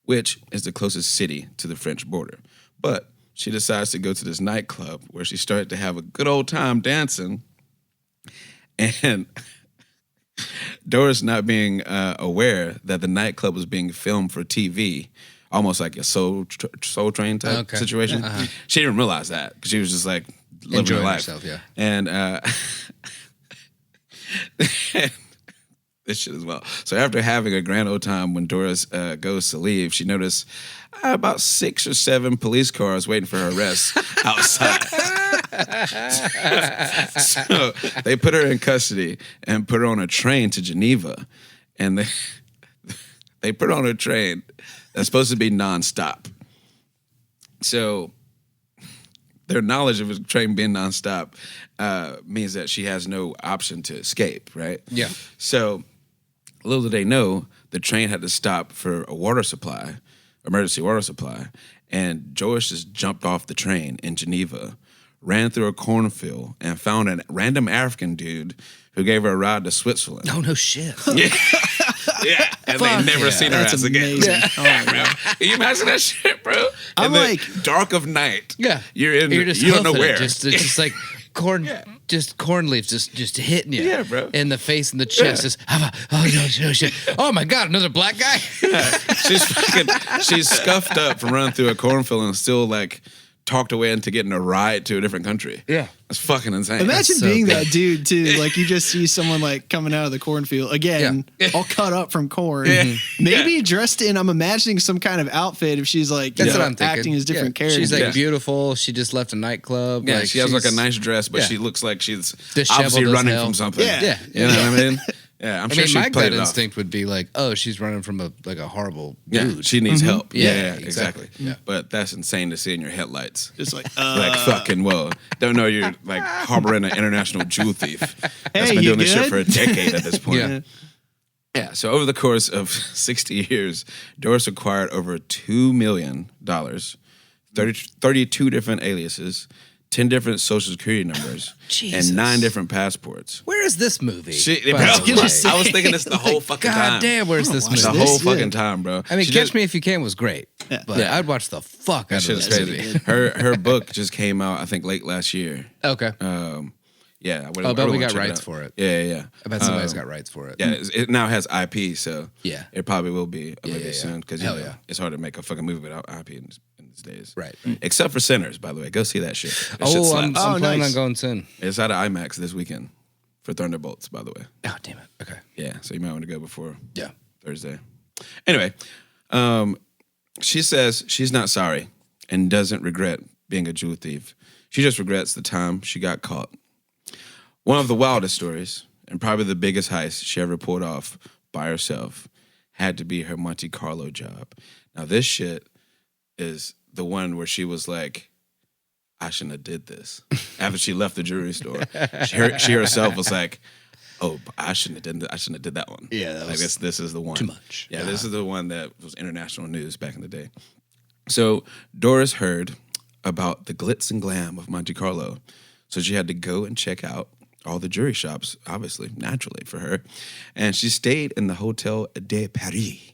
which is the closest city to the French border. But she decides to go to this nightclub where she started to have a good old time dancing. And Doris not being aware that the nightclub was being filmed for TV, almost like a Soul Train type situation. She didn't realize that because she was just like living enjoying her life. herself, yeah. And this shit as well. So after having a grand old time, when Doris goes to leave, she noticed about 6 or 7 police cars waiting for her arrest outside. So they put her in custody and put her on a train to Geneva. And they put her on a train that's supposed to be nonstop. So their knowledge of a train being nonstop means that she has no option to escape, right? Yeah. So little did they know, the train had to stop for a water supply, emergency water supply, and Doris just jumped off the train in Geneva, ran through a cornfield, and found a random African dude who gave her a ride to Switzerland. Oh, no shit. Yeah. Yeah, and Fuck they never yeah. seen her That's ass again. amazing. Oh my Bro. God. Can you imagine that shit, bro? I'm In the like- dark of night. Yeah, You're in. You're just you don't know hoofing it. where. It's just like corn, just corn leaves, just hitting you. Yeah, bro. In the face and the chest. Just oh no, shit. Oh my god, another black guy. She's scuffed up from running through a cornfield and still like talked away into getting a ride to a different country. Yeah. That's fucking insane. Imagine so being good. that dude too. Like you just see someone like coming out of the cornfield again, all cut up from corn. Yeah. Maybe dressed in. I'm imagining some kind of outfit. If she's like, That's what I'm thinking. acting as different Yeah. characters. She's like Yeah. beautiful. She just left a nightclub. Yeah, like, she has like a she's- nice dress, but Yeah. she looks like she's Disheveled obviously as running hell. from something. Yeah. You know what I mean? Yeah, I'm I sure mean, she my played gut it off. instinct would be like, oh, she's running from a horrible Yeah, dude. she needs help. Yeah, Yeah, exactly. exactly. Yeah. But that's insane to see in your headlights. Just like, Like fucking well, don't know you're like harboring an international jewel thief that's Hey, been you doing this shit good? for a decade at this point. Yeah. Yeah, so over the course of 60 years, Doris acquired over $2 million, 32 different aliases, 10 different social security numbers, Jesus. and 9 different passports. Where is this movie? She, by bro, the way? I was thinking this the whole fucking God time. damn, where's this watch movie? The this. whole Yeah. fucking time, bro. I mean, She Catch just- Me If You Can was great, but Yeah. I'd watch the fuck That out shit of is this crazy. movie. Her book just came out, I think, late last year. Okay. Yeah, I bet we got rights for it. Yeah. I bet somebody's got rights for it. Yeah, it now has IP, so Yeah. it probably will be a movie yeah. soon because Hell yeah. it's hard to make a fucking movie without IP in these days. Right. Except for Sinners, by the way. Go see that shit. That shit Oh, I'm slaps. planning nice. on going soon. It's out of IMAX this weekend for Thunderbolts, by the way. Oh, damn it. Okay. Yeah, so you might want to go before Yeah. Thursday. Anyway, she says she's not sorry and doesn't regret being a jewel thief. She just regrets the time she got caught. One of the wildest stories, and probably the biggest heist she ever pulled off by herself, had to be her Monte Carlo job. Now, this shit is the one where she was like, I shouldn't have did this. After she left the jewelry store, she herself was like, oh, I shouldn't have did that one. Yeah, that like was this is the one. too much. Yeah, this is the one that was international news back in the day. So Doris heard about the glitz and glam of Monte Carlo, so she had to go and check out all the jewelry shops, obviously, naturally for her. And she stayed in the Hotel de Paris,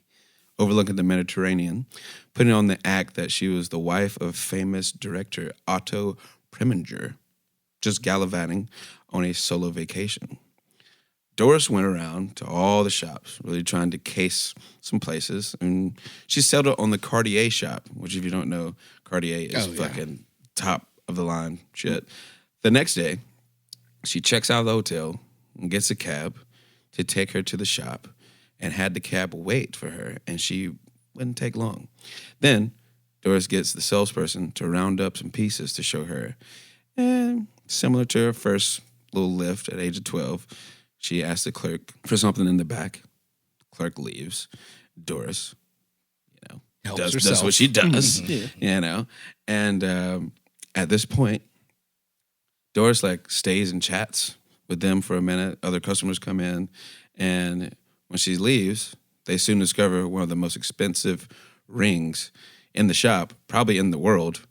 overlooking the Mediterranean, putting on the act that she was the wife of famous director Otto Preminger, just gallivanting on a solo vacation. Doris went around to all the shops, really trying to case some places, and she settled on the Cartier shop, which, if you don't know, Cartier is fucking top of the line shit. The next day, she checks out of the hotel and gets a cab to take her to the shop, and had the cab wait for her, and she wouldn't take long. Then Doris gets the salesperson to round up some pieces to show her. And similar to her first little lift at age of 12, she asks the clerk for something in the back. The clerk leaves. Doris, Helps does herself. what she does, And at this point, Doris stays and chats with them for a minute. Other customers come in, and when she leaves, they soon discover one of the most expensive rings in the shop, probably in the world.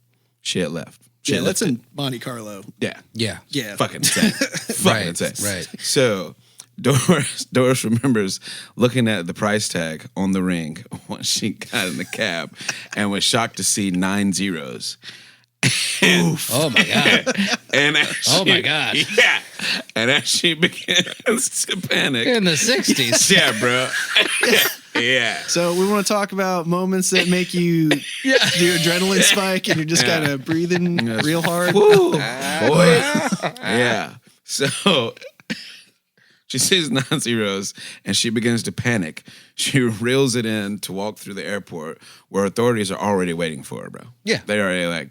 She had left. She yeah, had that's left in Monte Carlo. it. Yeah. Yeah. Fucking insane. Fucking Right, insane. right. So Doris remembers looking at the price tag on the ring once she got in the cab and was shocked to see 9 zeros. Oh my god. And Oh my God. Yeah. And as she begins to panic. In the 60s. Yeah, bro. Yeah. So we want to talk about moments that make you do your adrenaline spike and you're just kind of breathing real hard. Woo, boy. Yeah. So she sees 9 zeros and she begins to panic. She reels it in to walk through the airport where authorities are already waiting for her, bro. Yeah. They already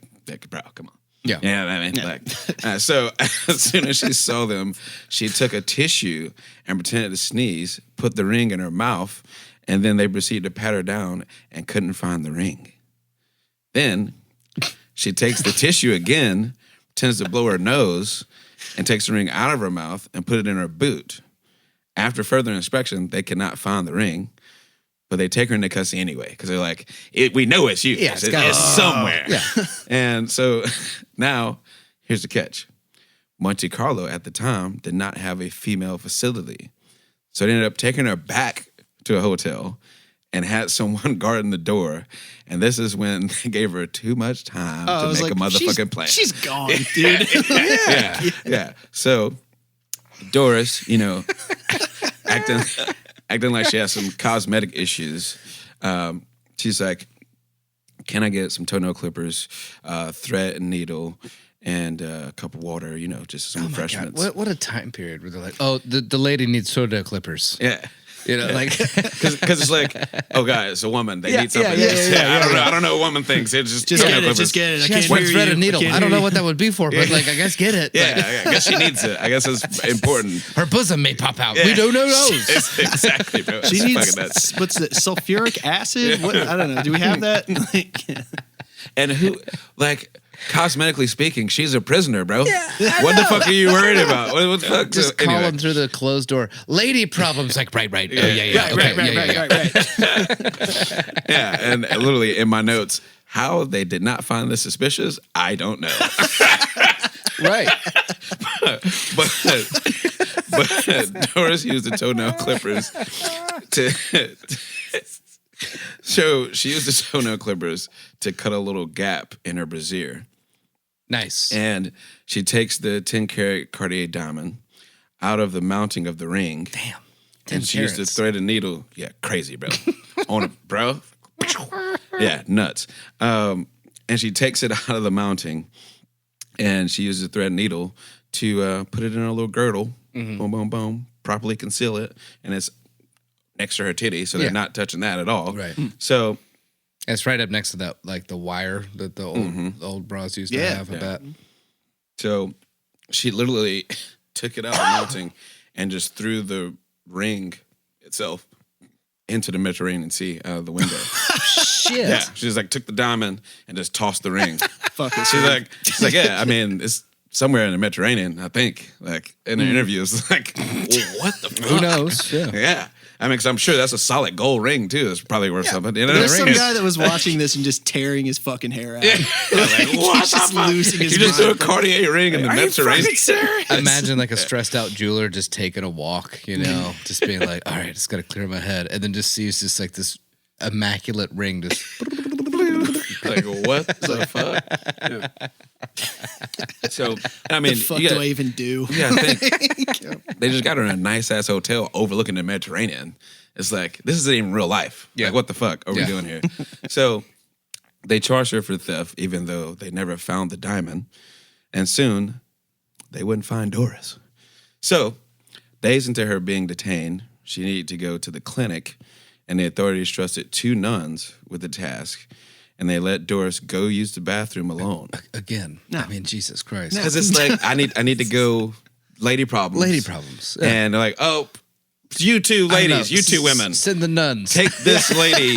bro, come on. Yeah. Yeah, I mean, so as soon as she saw them, she took a tissue and pretended to sneeze, put the ring in her mouth, and then they proceeded to pat her down and couldn't find the ring. Then she takes the tissue again, pretends to blow her nose, and takes the ring out of her mouth and put it in her boot. After further inspection, they cannot find the ring, but they take her into custody anyway because they're like, we know it's you. Yeah, it's somewhere. Yeah. And so now, here's the catch. Monte Carlo at the time did not have a female facility. So they ended up taking her back to a hotel and had someone guarding the door. And this is when they gave her too much time to make a motherfucking plan. She's gone, dude. Yeah. So Doris, acting like she has some cosmetic issues. She's like, can I get some toenail clippers, thread and needle, and a cup of water, just some refreshments. What a time period where they're like, oh, the lady needs toenail clippers. Yeah. Like, because it's like, oh, God, it's a woman. They need something. Yeah. I don't know what woman thinks. It's just Just toenail get it. clippers. Just get it. I she can't has one hear thread you. and needle. I don't know what that would be for, but I guess get it. Yeah, Like, I guess she needs it. I guess it's important. her bosom may pop out. We don't know those. Exactly, bro. She It's needs fucking nuts. what's the sulfuric acid? What I don't know. Do we have that? And who, like, cosmetically speaking, she's a prisoner, bro. Yeah, what the fuck are you worried about? What the fuck? Just call him through the closed door. Lady problems. Like, right. Oh, yeah. Right. Yeah, and literally in my notes, how they did not find this suspicious, I don't know. Right. But Doris used the toenail clippers so she used the toenail clippers to cut a little gap in her brassiere. Nice. And she takes the 10-carat Cartier diamond out of the mounting of the ring. Damn. 10 And she used the carats. thread and needle. Yeah, crazy, bro. On it, bro. Yeah, nuts. And she takes it out of the mounting, and she uses the thread and needle to put it in her little girdle. Mm-hmm. Boom, boom, boom. Properly conceal it, and it's next to her titty, so they're not touching that at all. Right. So It's right up next to that, like the wire that the old bras used to have. I bet. So she literally took it out of the mounting and just threw the ring itself into the Mediterranean Sea out of the window. Shit. Yeah, she just like took the diamond and just tossed the ring. Fuck it. She's like, yeah, I mean, it's somewhere in the Mediterranean, I think. Like in an interview, it's like, well, what the fuck? Who knows? Yeah. Yeah. I mean, because I'm sure that's a solid gold ring too. It's probably worth something. You know, There's the some ring is- guy that was watching this and just tearing his fucking hair out. Like, what Just the fuck? losing his You just threw a mind. Cartier ring in the Mediterranean. serious? Imagine like a stressed out jeweler just taking a walk, just being like, all right, just got to clear my head. And then just sees just like this immaculate ring just. Like, what the fuck? Yeah. So, I mean, The fuck you do I gotta, even do? you gotta think, they just got her in a nice ass hotel overlooking the Mediterranean. It's like, this isn't even real life. Yeah. Like, what the fuck are we Yeah. doing here? So, they charged her for theft, even though they never found the diamond. And soon, they wouldn't find Doris. So, days into her being detained, she needed to go to the clinic, and the authorities trusted 2 nuns with the task, and they let Doris go use the bathroom alone. Again. No. I mean, Jesus Christ. Because it's like, I need to go, lady problems. Lady problems. Yeah. And they're like, oh, you two I know. ladies, you two women, Send the nuns. take this lady.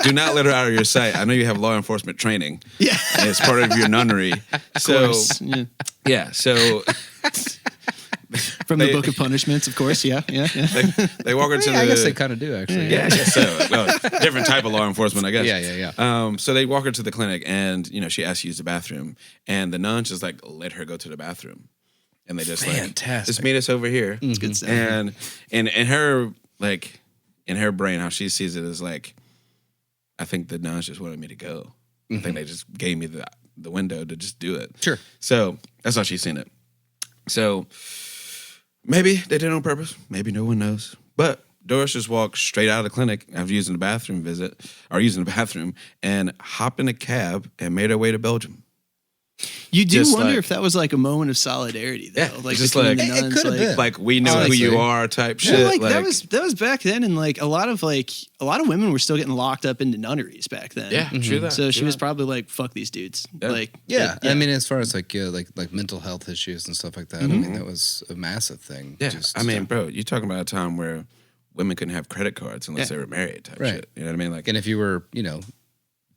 Do not let her out of your sight. I know you have law enforcement training. Yeah. And it's part of your nunnery. So, Of course. Yeah. yeah, so From the Book of Punishments, of course. Yeah. they walk her to I the... guess they kind of do, actually. Yeah, I guess so. Well, different type of law enforcement, I guess. Yeah. So they walk her to the clinic, and she asks to use the bathroom, and the nuns just like let her go to the bathroom, and they just Fantastic. like just meet us over here. It's good stuff. And in her in her brain, how she sees it is like, I think the nuns just wanted me to go. I think they just gave me the window to just do it. Sure. So that's how she's seen it. So maybe they did it on purpose. Maybe no one knows. But Doris just walked straight out of the clinic after using the bathroom and hopped in a cab and made her way to Belgium. You do Just wonder like- if that was like a moment of solidarity, though. Yeah, like just between like- the It nuns, could have like, been. Like, we know who Honestly. you are type Yeah, shit. like that was back then, and like a lot of women were still getting locked up into nunneries back then. Yeah, true that. So she true was that. probably like, "Fuck these dudes." Yeah. Like, Yeah. I mean, as far as like mental health issues and stuff like that, I mean, that was a massive thing. Yeah, Just, I mean, bro, you're talking about a time where women couldn't have credit cards unless Yeah. they were married type Right. shit. You know what I mean? Like, and if you were,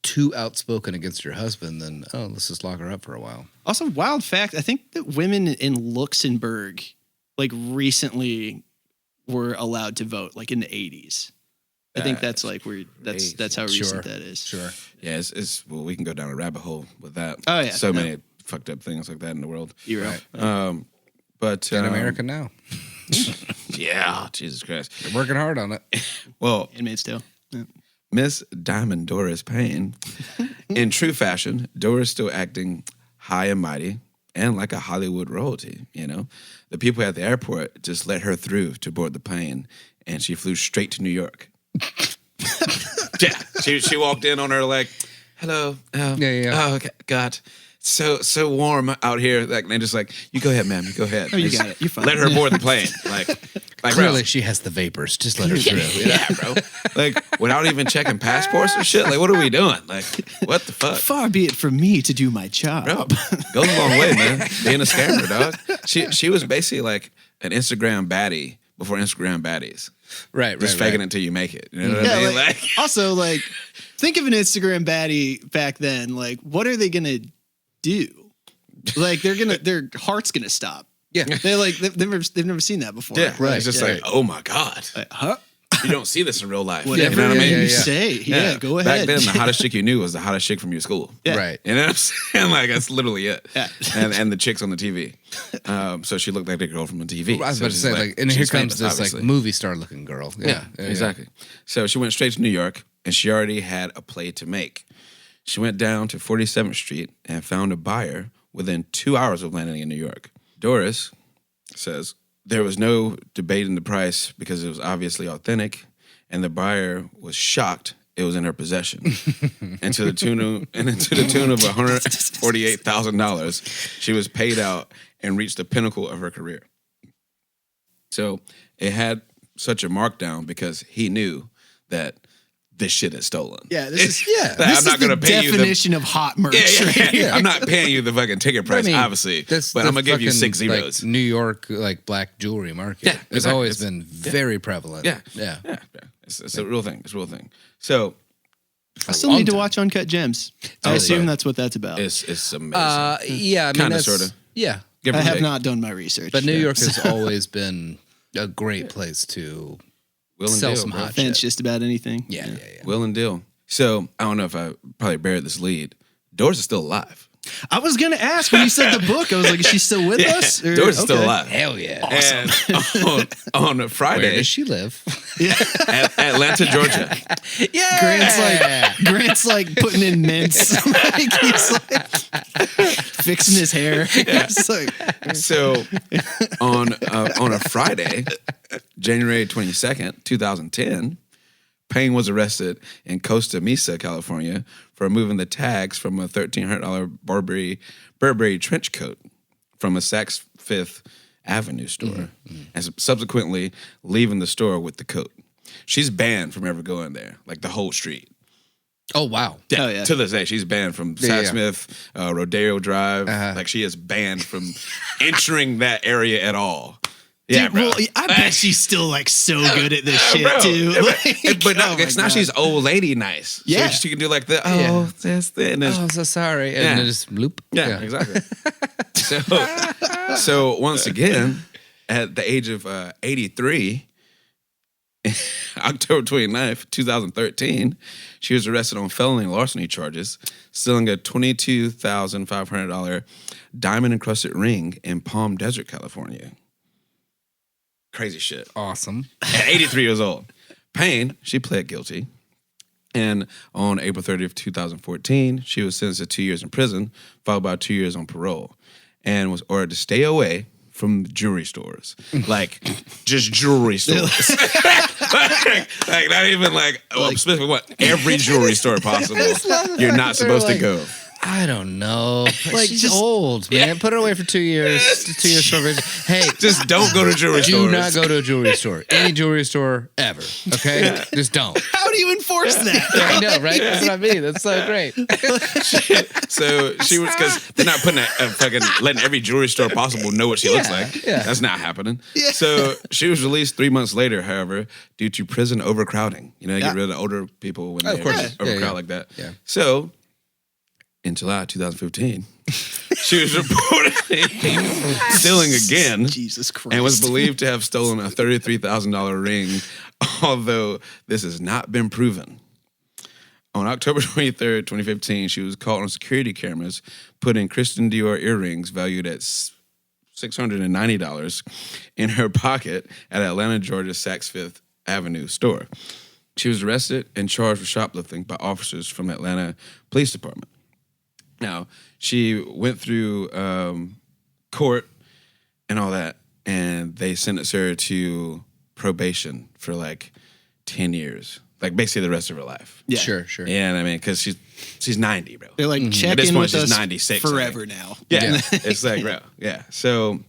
too outspoken against your husband, then let's just lock her up for a while. Also, wild fact: I think that women in Luxembourg, like recently, were allowed to vote, like in the 80s. I think that's like where that's how recent that is. Sure. yeah, it's well, we can go down a rabbit hole with that. Oh, yeah, so no. many fucked up things like that in the world. You're right. But In America now. Yeah, Jesus Christ. They're working hard on it. Well, Handmaid's Tale. Yeah. Miss Diamond Doris Payne, in true fashion, Doris still acting high and mighty and like a Hollywood royalty, you know. The people at the airport just let her through to board the plane, and she flew straight to New York. Yeah, she walked in on her like, hello. Oh, okay, God. So warm out here. Like, and just like, you go ahead, ma'am. You go ahead. Oh, you got it. You're fine. Let her board the plane. Like Clearly, bro, she has the vapors. Just let her through. yeah, bro. Like, without even checking passports or shit. Like, what are we doing? Like, what the fuck? Far be it from me to do my job. Bro, goes a long way, man. Being a scammer, dog. She was basically like an Instagram baddie before Instagram baddies. Right. Just faking it until you make it. You know what Yeah, I mean? like, also, like, think of an Instagram baddie back then. Like, what are they gonna do? Like, their heart's gonna stop. Yeah. They've never seen that before. yeah, Right, It's just yeah. like, oh my God. Like, huh? You don't see this in real life. Whatever you know what I mean? you say. Yeah, go ahead. Back then, the hottest chick you knew was the hottest chick from your school. Yeah. Right. You know what I'm saying? Like, that's literally it. Yeah. And the chicks on the TV. So she looked like the girl from the TV. I was So about to she's say, like, and here she's comes famous, this obviously. like movie star looking girl. Yeah, exactly. So she went straight to New York, and she already had a play to make. She went down to 47th Street and found a buyer within 2 hours of landing in New York. Doris says there was no debating the price because it was obviously authentic, and the buyer was shocked it was in her possession. and to the tune of $148,000, she was paid out and reached the pinnacle of her career. So it had such a markdown because he knew that this shit is stolen. Yeah, this is That This I'm not is the going to pay you the definition of hot merch. right here. I'm not paying you the fucking ticket price, obviously, but I'm gonna give you 6 zeros. Like, New York, like black jewelry market. Yeah, It's exactly. always been very prevalent. Yeah. Yeah. It's a real thing. It's a real thing. So I still need to watch Uncut Gems. I assume that's what that's about. it's amazing. Yeah, I mean, Kinda, that's sorta. Yeah, Give or I have take. not done my research. but New Yeah. York has always been a great place to Will and sell deal, some bro. hot Fence shit. just about anything. Yeah. Will and deal. So I don't know if I probably buried this lead. Doris is still alive. I was gonna ask when you said the book. I was like, is she still with us? Or- Doris is still okay. alive. Hell yeah. And on a Where Friday, does she live? Atlanta, Georgia. Yeah. Grant's like putting in mints. Like, he's like fixing his hair. It's like, So on a Friday, January 22nd, 2010, Payne was arrested in Costa Mesa, California, for moving the tags from a $1,300 Burberry trench coat from a Saks Fifth Avenue store, and subsequently leaving the store with the coat. She's banned from ever going there, like the whole street. Oh wow. Oh, yeah. To this day, she's banned from Yeah, Saks yeah. Smith, Rodeo Drive. Like, she is banned from entering that area at all. Yeah, dude, bro. well, I bet she's still like so good at this shit Bro, too. Like, but oh my it's now God. she's old lady nice. Yeah. So she can do like the, Yeah. that's the, and then, Oh, so sorry. And Yeah. then just bloop. yeah, exactly. so once again, at the age of 83, October 29th, 2013, she was arrested on felony larceny charges, stealing a $22,500 diamond-encrusted ring in Palm Desert, California. Crazy shit. Awesome. At 83 years old. Payne, she pled guilty. And on April 30th, 2014, she was sentenced to 2 years in prison, followed by 2 years on parole, and was ordered to stay away from jewelry stores. Like, just jewelry stores. like not even like specifically what? Every jewelry store possible. You're not supposed to go. I don't know. Like, She's just- old, man. Put her away for 2 years. 2 years probation. Hey, Just don't go to jewelry do stores. not go to a jewelry store. Any jewelry store ever. Okay? Just don't. How do you enforce that? I know, right? That's what I mean. That's so great. So she was, because they're not putting a fucking, letting every jewelry store possible know what she looks like. yeah. That's not happening. So she was released 3 months later, however, due to prison overcrowding. You know, you get rid of older people when Of they course. overcrowd like that. Yeah. So in July 2015, she was reportedly stealing again. Jesus Christ. And was believed to have stolen a $33,000 ring, although this has not been proven. On October 23rd, 2015, she was caught on security cameras putting Christian Dior earrings valued at $690 in her pocket at Atlanta, Georgia, Saks Fifth Avenue store. She was arrested and charged with shoplifting by officers from the Atlanta Police Department. Now, she went through court and all that, and they sentenced her to probation for like 10 years. Like basically the rest of her life. Yeah. Sure. Yeah, I mean, because she's 90, bro. They're like, check At this in point, with she's us 96, forever now. Yeah, it's like, bro. Yeah. So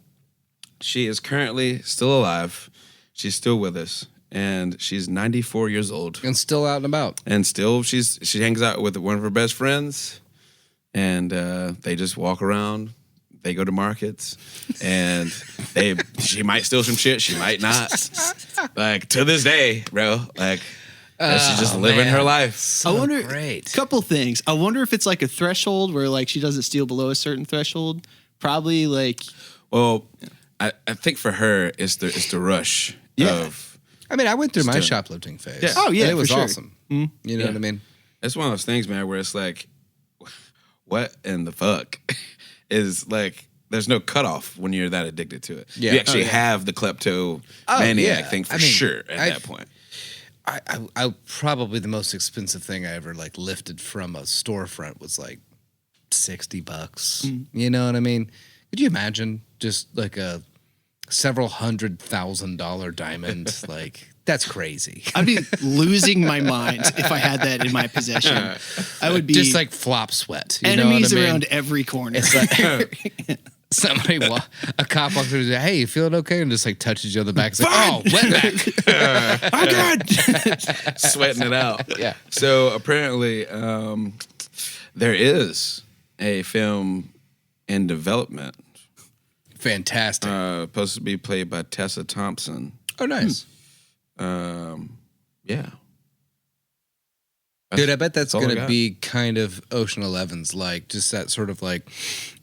she is currently still alive. She's still with us. And she's 94 years old. And still out and about. And still, she hangs out with one of her best friends. And they just walk around. They go to markets. And she might steal some shit. She might not. Like, to this day, bro. Like, she's just living her life. So I wonder, great. couple things. I wonder if it's like a threshold where like she doesn't steal below a certain threshold. Probably like. Well, I think for her, it's the rush of. I mean, I went through my Still. shoplifting phase. Yeah. Oh, yeah, And it was for sure. awesome. Mm. You know what I mean? It's one of those things, man, where it's like, what in the fuck is like, there's no cutoff when you're that addicted to it. Yeah. You actually Oh, yeah. have the kleptomaniac yeah. thing for I mean, sure at that point. I probably the most expensive thing I ever like lifted from a storefront was like $60. You know what I mean? Could you imagine just like a several $100,000 diamond? Like that's crazy. I'd be losing my mind if I had that in my possession. I would be Just like flop sweat. You enemies know what I mean? around every corner. It's like a cop walks through and says, "Hey, you feeling okay?" And just like touches you on the back. It's like, "Oh, wet back." I'm good. Sweating it out. Yeah. So apparently, there is a film in development. Fantastic. Supposed to be played by Tessa Thompson. Oh, nice. Yeah. Dude, I bet that's all I going to got. be kind of Ocean Eleven's, like just that sort of like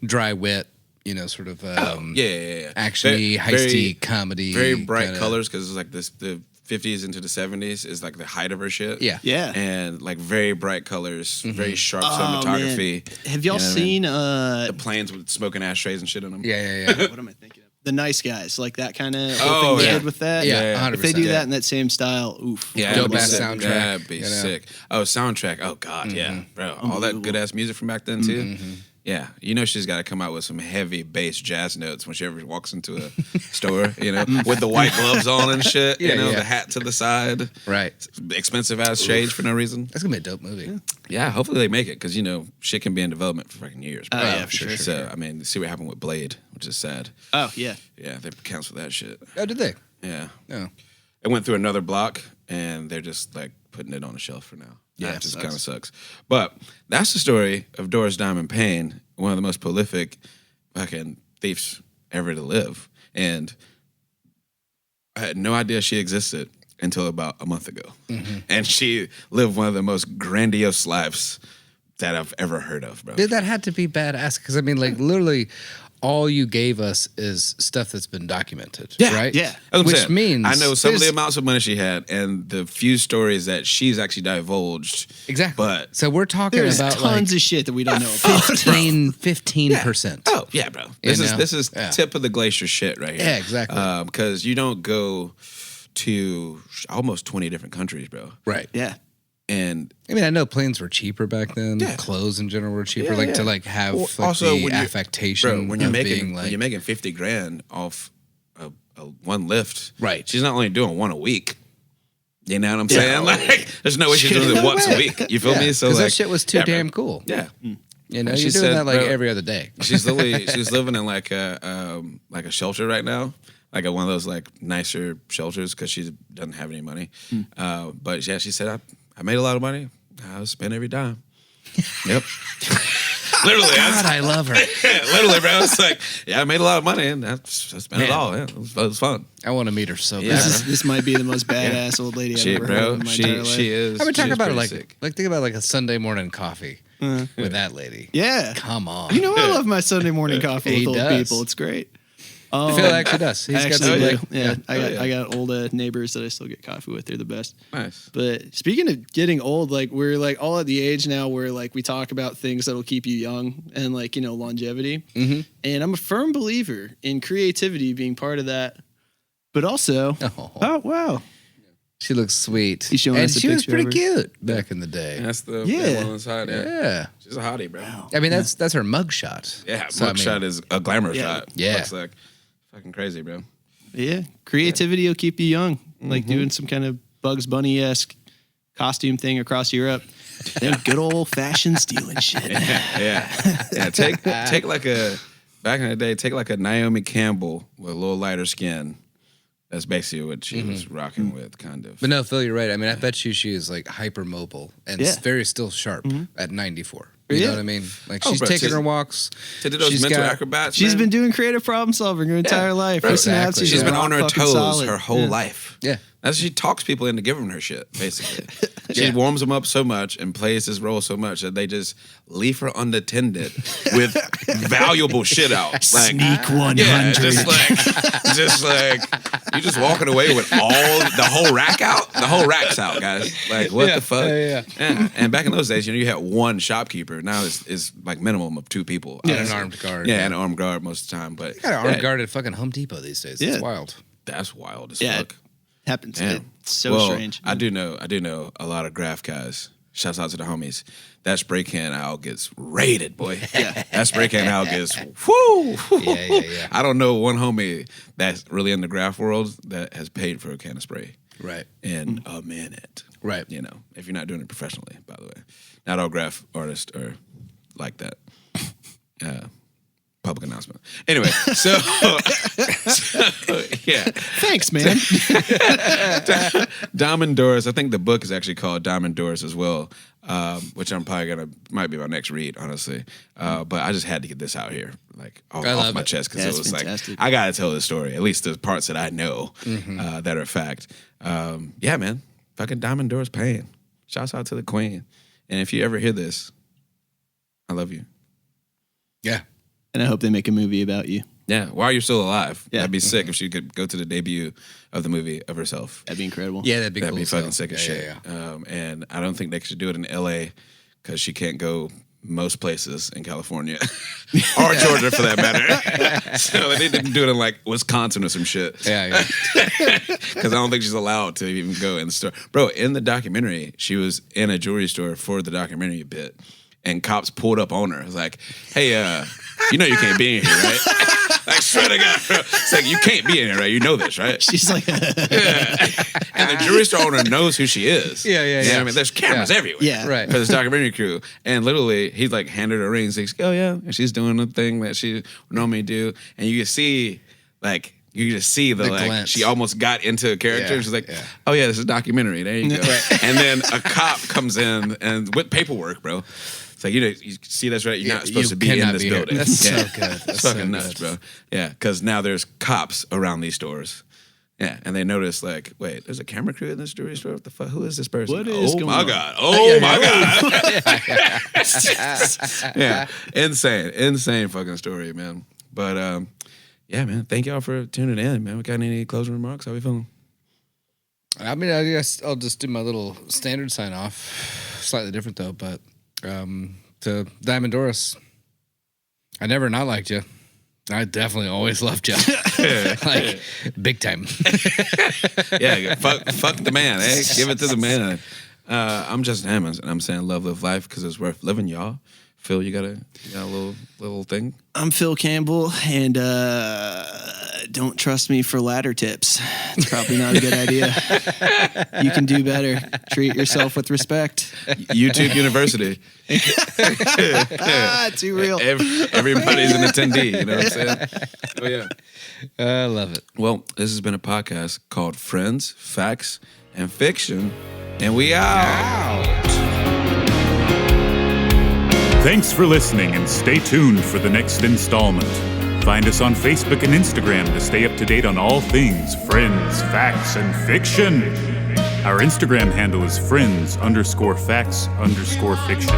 dry wit, you know, sort of Yeah. actiony, heisty comedy. Very bright kinda- colors because it's like this the 50s into the 70s is like the height of her shit. Yeah. Yeah. And like very bright colors, very sharp Oh, cinematography. Have y'all You know what I mean? seen The planes with smoking ashtrays and shit in them. Yeah. what am I thinking of? The Nice Guys, like that kind of Oh, thing they yeah. did with that. Yeah, If they 100%. do that in that same style, oof. Yeah, Dope that'd be ass sick. soundtrack, That'd be you know? sick. Oh, soundtrack. Oh God, yeah, bro. All that good ass music from back then too. Yeah, you know she's got to come out with some heavy bass jazz notes when she ever walks into a store. You know, with the white gloves on and shit. Yeah, you know, yeah. the hat to the side. Right. Expensive ass shades for no reason. That's going to be a dope movie. Yeah, hopefully they make it because you know shit can be in development for fucking years. Bro. Oh, yeah, for sure. So I mean, see what happened with Blade, which is sad. Oh, yeah. Yeah, they canceled that shit. Oh, did they? Yeah. Oh. It went through another block, and they're just like putting it on a shelf for now. Yeah, That just sucks. kind of sucks. But that's the story of Doris Diamond Payne, one of the most prolific fucking thieves ever to live. And I had no idea she existed until about a month ago. And she lived one of the most grandiose lives that I've ever heard of, bro. Dude, that had to be badass because I mean, like, literally, all you gave us is stuff that's been documented. Yeah, right. yeah. That's what I'm Which saying. means I know some of the there's- amounts of money she had and the few stories that she's actually divulged. Exactly. But So we're talking There's about tons like of shit that we don't know about. 15%. Oh yeah, bro. This You is know? this is Yeah. tip of the glacier shit right here. Yeah, exactly. Because you don't go to almost 20 different countries, bro. Right. Yeah. And I mean, I know planes were cheaper back then. Yeah. Clothes in general were cheaper. Yeah, like yeah. to like have Well, like also, the when you're- affectation bro, when you're of making being like, when you're making 50 grand off a one lift, Right. She's not only doing one a week. You know what I'm saying? Like, there's no way she's doing it once a week. You feel me? So because like, that shit was too yeah, bro. damn cool. Yeah. You know, And she you're doing said, that like bro, every other day. She's living in like a shelter right now, like one of those like nicer shelters because she doesn't have any money. But yeah, she said I made a lot of money. I spent every dime. Yep. Literally, God, I love her. literally, bro. It's like, yeah, I made a lot of money and I spent it all. Yeah, it was fun. I want to meet her so Yeah, bad. This might be the most badass old lady I've Shit, ever heard bro. of in my entire life. She is. I mean, talk she is about it pretty like sick. think about like a Sunday morning coffee with that lady. Yeah. Come on. You know, I love my Sunday morning coffee He with old does. people. It's great. Phil actually does. He's got some I got old neighbors that I still get coffee with. They're the best. Nice. But speaking of getting old, like we're like all at the age now where like we talk about things that'll keep you young and like, you know, longevity. Mm-hmm. And I'm a firm believer in creativity being part of that. But also, oh wow, she looks sweet. He's showing us a she was picture pretty of her. cute back in the day. That's the Yeah. one on the side there. Yeah. She's a hottie, bro. I mean, that's her mug shot. Yeah, So, mugshot is a glamour Yeah. shot. Yeah. Looks like fucking crazy, bro. Yeah, creativity will keep you young. Like doing some kind of Bugs Bunny-esque costume thing across Europe. Then good old fashioned stealing shit. Yeah. Take like a back in the day. Take like a Naomi Campbell with a little lighter skin. That's basically what she was rocking with, kind of. But no, Phil, you're right. I mean, I bet she is like hypermobile and very still sharp at 94. You know what I mean? Like she's bro, taking she's- her walks. To do those She's mental got- acrobats, She's man. been doing creative problem solving her entire life. bro, Listen to that, exactly. She's been rock on her fucking toes solid. her whole life. Yeah. That's she talks people into giving her shit, basically. She warms them up so much and plays this role so much that they just leave her unattended with valuable shit out. Like, Sneak 100. yeah, just like you just walking away with the whole rack out. The whole rack's out, guys. Like what the fuck? Yeah. And back in those days, you had one shopkeeper. Now it's like minimum of two people. And an honestly. armed guard. Yeah, and an armed guard most of the time. But You got an armed guard at fucking Home Depot these days. It's Yeah. wild. that's wild as Yeah, fuck. happens. Yeah. It's so Well, strange. I do know a lot of graph guys. Shouts out to the homies. That spray can owl gets raided, boy. Yeah. That spray can owl gets whoo. Yeah. I don't know one homie that's really in the graph world that has paid for a can of spray Right. in a minute. Right. You know, if you're not doing it professionally, by the way. Not all graph artists are like that. Public announcement. Anyway, so yeah. Thanks, man. Diamond Doris. I think the book is actually called Diamond Doris as well, which I'm probably might be my next read, honestly. But I just had to get this out here, like off love my it. chest, because Yeah, it it's was fantastic. like I gotta tell the story, at least the parts that I know that are fact. Yeah, man, fucking Diamond Doris Payne. Shouts out to the Queen. And if you ever hear this, I love you. Yeah. And I hope they make a movie about you. Yeah, while you're still alive. Yeah. That'd be sick if she could go to the debut of the movie of herself. That'd be incredible. Yeah, that'd be That'd cool. be fucking as sick hell. as shit. Yeah. And I don't think they should do it in LA because she can't go most places in California or Georgia for that matter. So they need to do it in like Wisconsin or some shit. Yeah. Because I don't think she's allowed to even go in the store. Bro, in the documentary, she was in a jewelry store for the documentary bit. And cops pulled up on her. It was like, hey, you know you can't be in here, right? Like, swear to God, bro. It's like, you can't be in here, right? You know this, right? She's like, And the jewelry store owner knows who she is. Yeah. You know what I mean? There's cameras everywhere. Yeah. Right. For this documentary crew. And literally, he's like handed her rings. He's like, oh, yeah. And she's doing the thing that she would normally do. And you can see, like, the like, glance. she almost got into a character. Yeah, She's like, yeah. oh, yeah, this is a documentary. There you go. And then a cop comes in and with paperwork, bro. It's like, you see that's right. You're not supposed to be in cannot this be here. building. That's Yeah. so good. That's It's so fucking nuts, good. bro. Yeah, because now there's cops around these stores. Yeah, and they notice like, wait, there's a camera crew in this jewelry store. What the fuck? Who is this person? What is oh going my on? god! Oh my god! Yeah, insane fucking story, man. But yeah, man. Thank y'all for tuning in, man. We got any closing remarks? How we feeling? I mean, I guess I'll just do my little standard sign off. Slightly different though, but to Diamond Doris, I never not liked you. I definitely always loved you. Like big time. Yeah, fuck the man, eh? Give it to the man. I'm Justin Hammonds, and I'm saying love life because it's worth living, y'all. Phil, you got a little thing? I'm Phil Campbell, and don't trust me for ladder tips. It's probably not a good idea. You can do better. Treat yourself with respect. YouTube University. Too real. Everybody's an attendee, you know what I'm saying? Oh, yeah. I love it. Well, this has been a podcast called Friends, Facts, and Fiction, and we out. Thanks for listening and stay tuned for the next installment. Find us on Facebook and Instagram to stay up to date on all things Friends, Facts, and Fiction. Our Instagram handle is friends_facts_fiction.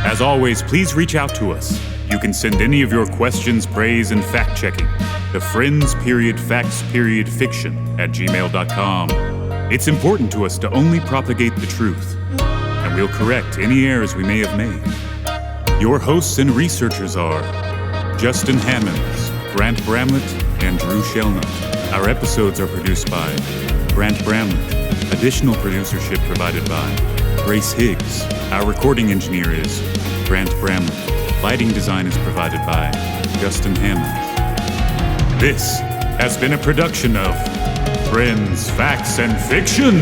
As always, please reach out to us. You can send any of your questions, praise, and fact-checking to friends.facts.fiction@gmail.com. It's important to us to only propagate the truth, and we'll correct any errors we may have made. Your hosts and researchers are Justin Hammonds, Grant Bramlett, and Drew Shellnut. Our episodes are produced by Grant Bramlett. Additional producership provided by Grace Higgs. Our recording engineer is Grant Bramlett. Lighting design is provided by Justin Hammonds. This has been a production of Friends, Facts, and Fiction.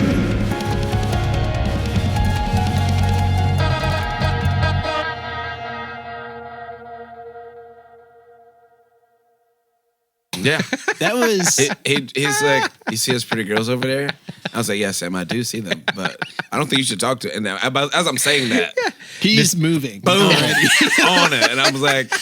Yeah. That was He's like, you see those pretty girls over there? I was like, yes, Sam, I do see them, but I don't think you should talk to. And as I'm saying that, he's moving. boom, on it, and I was like,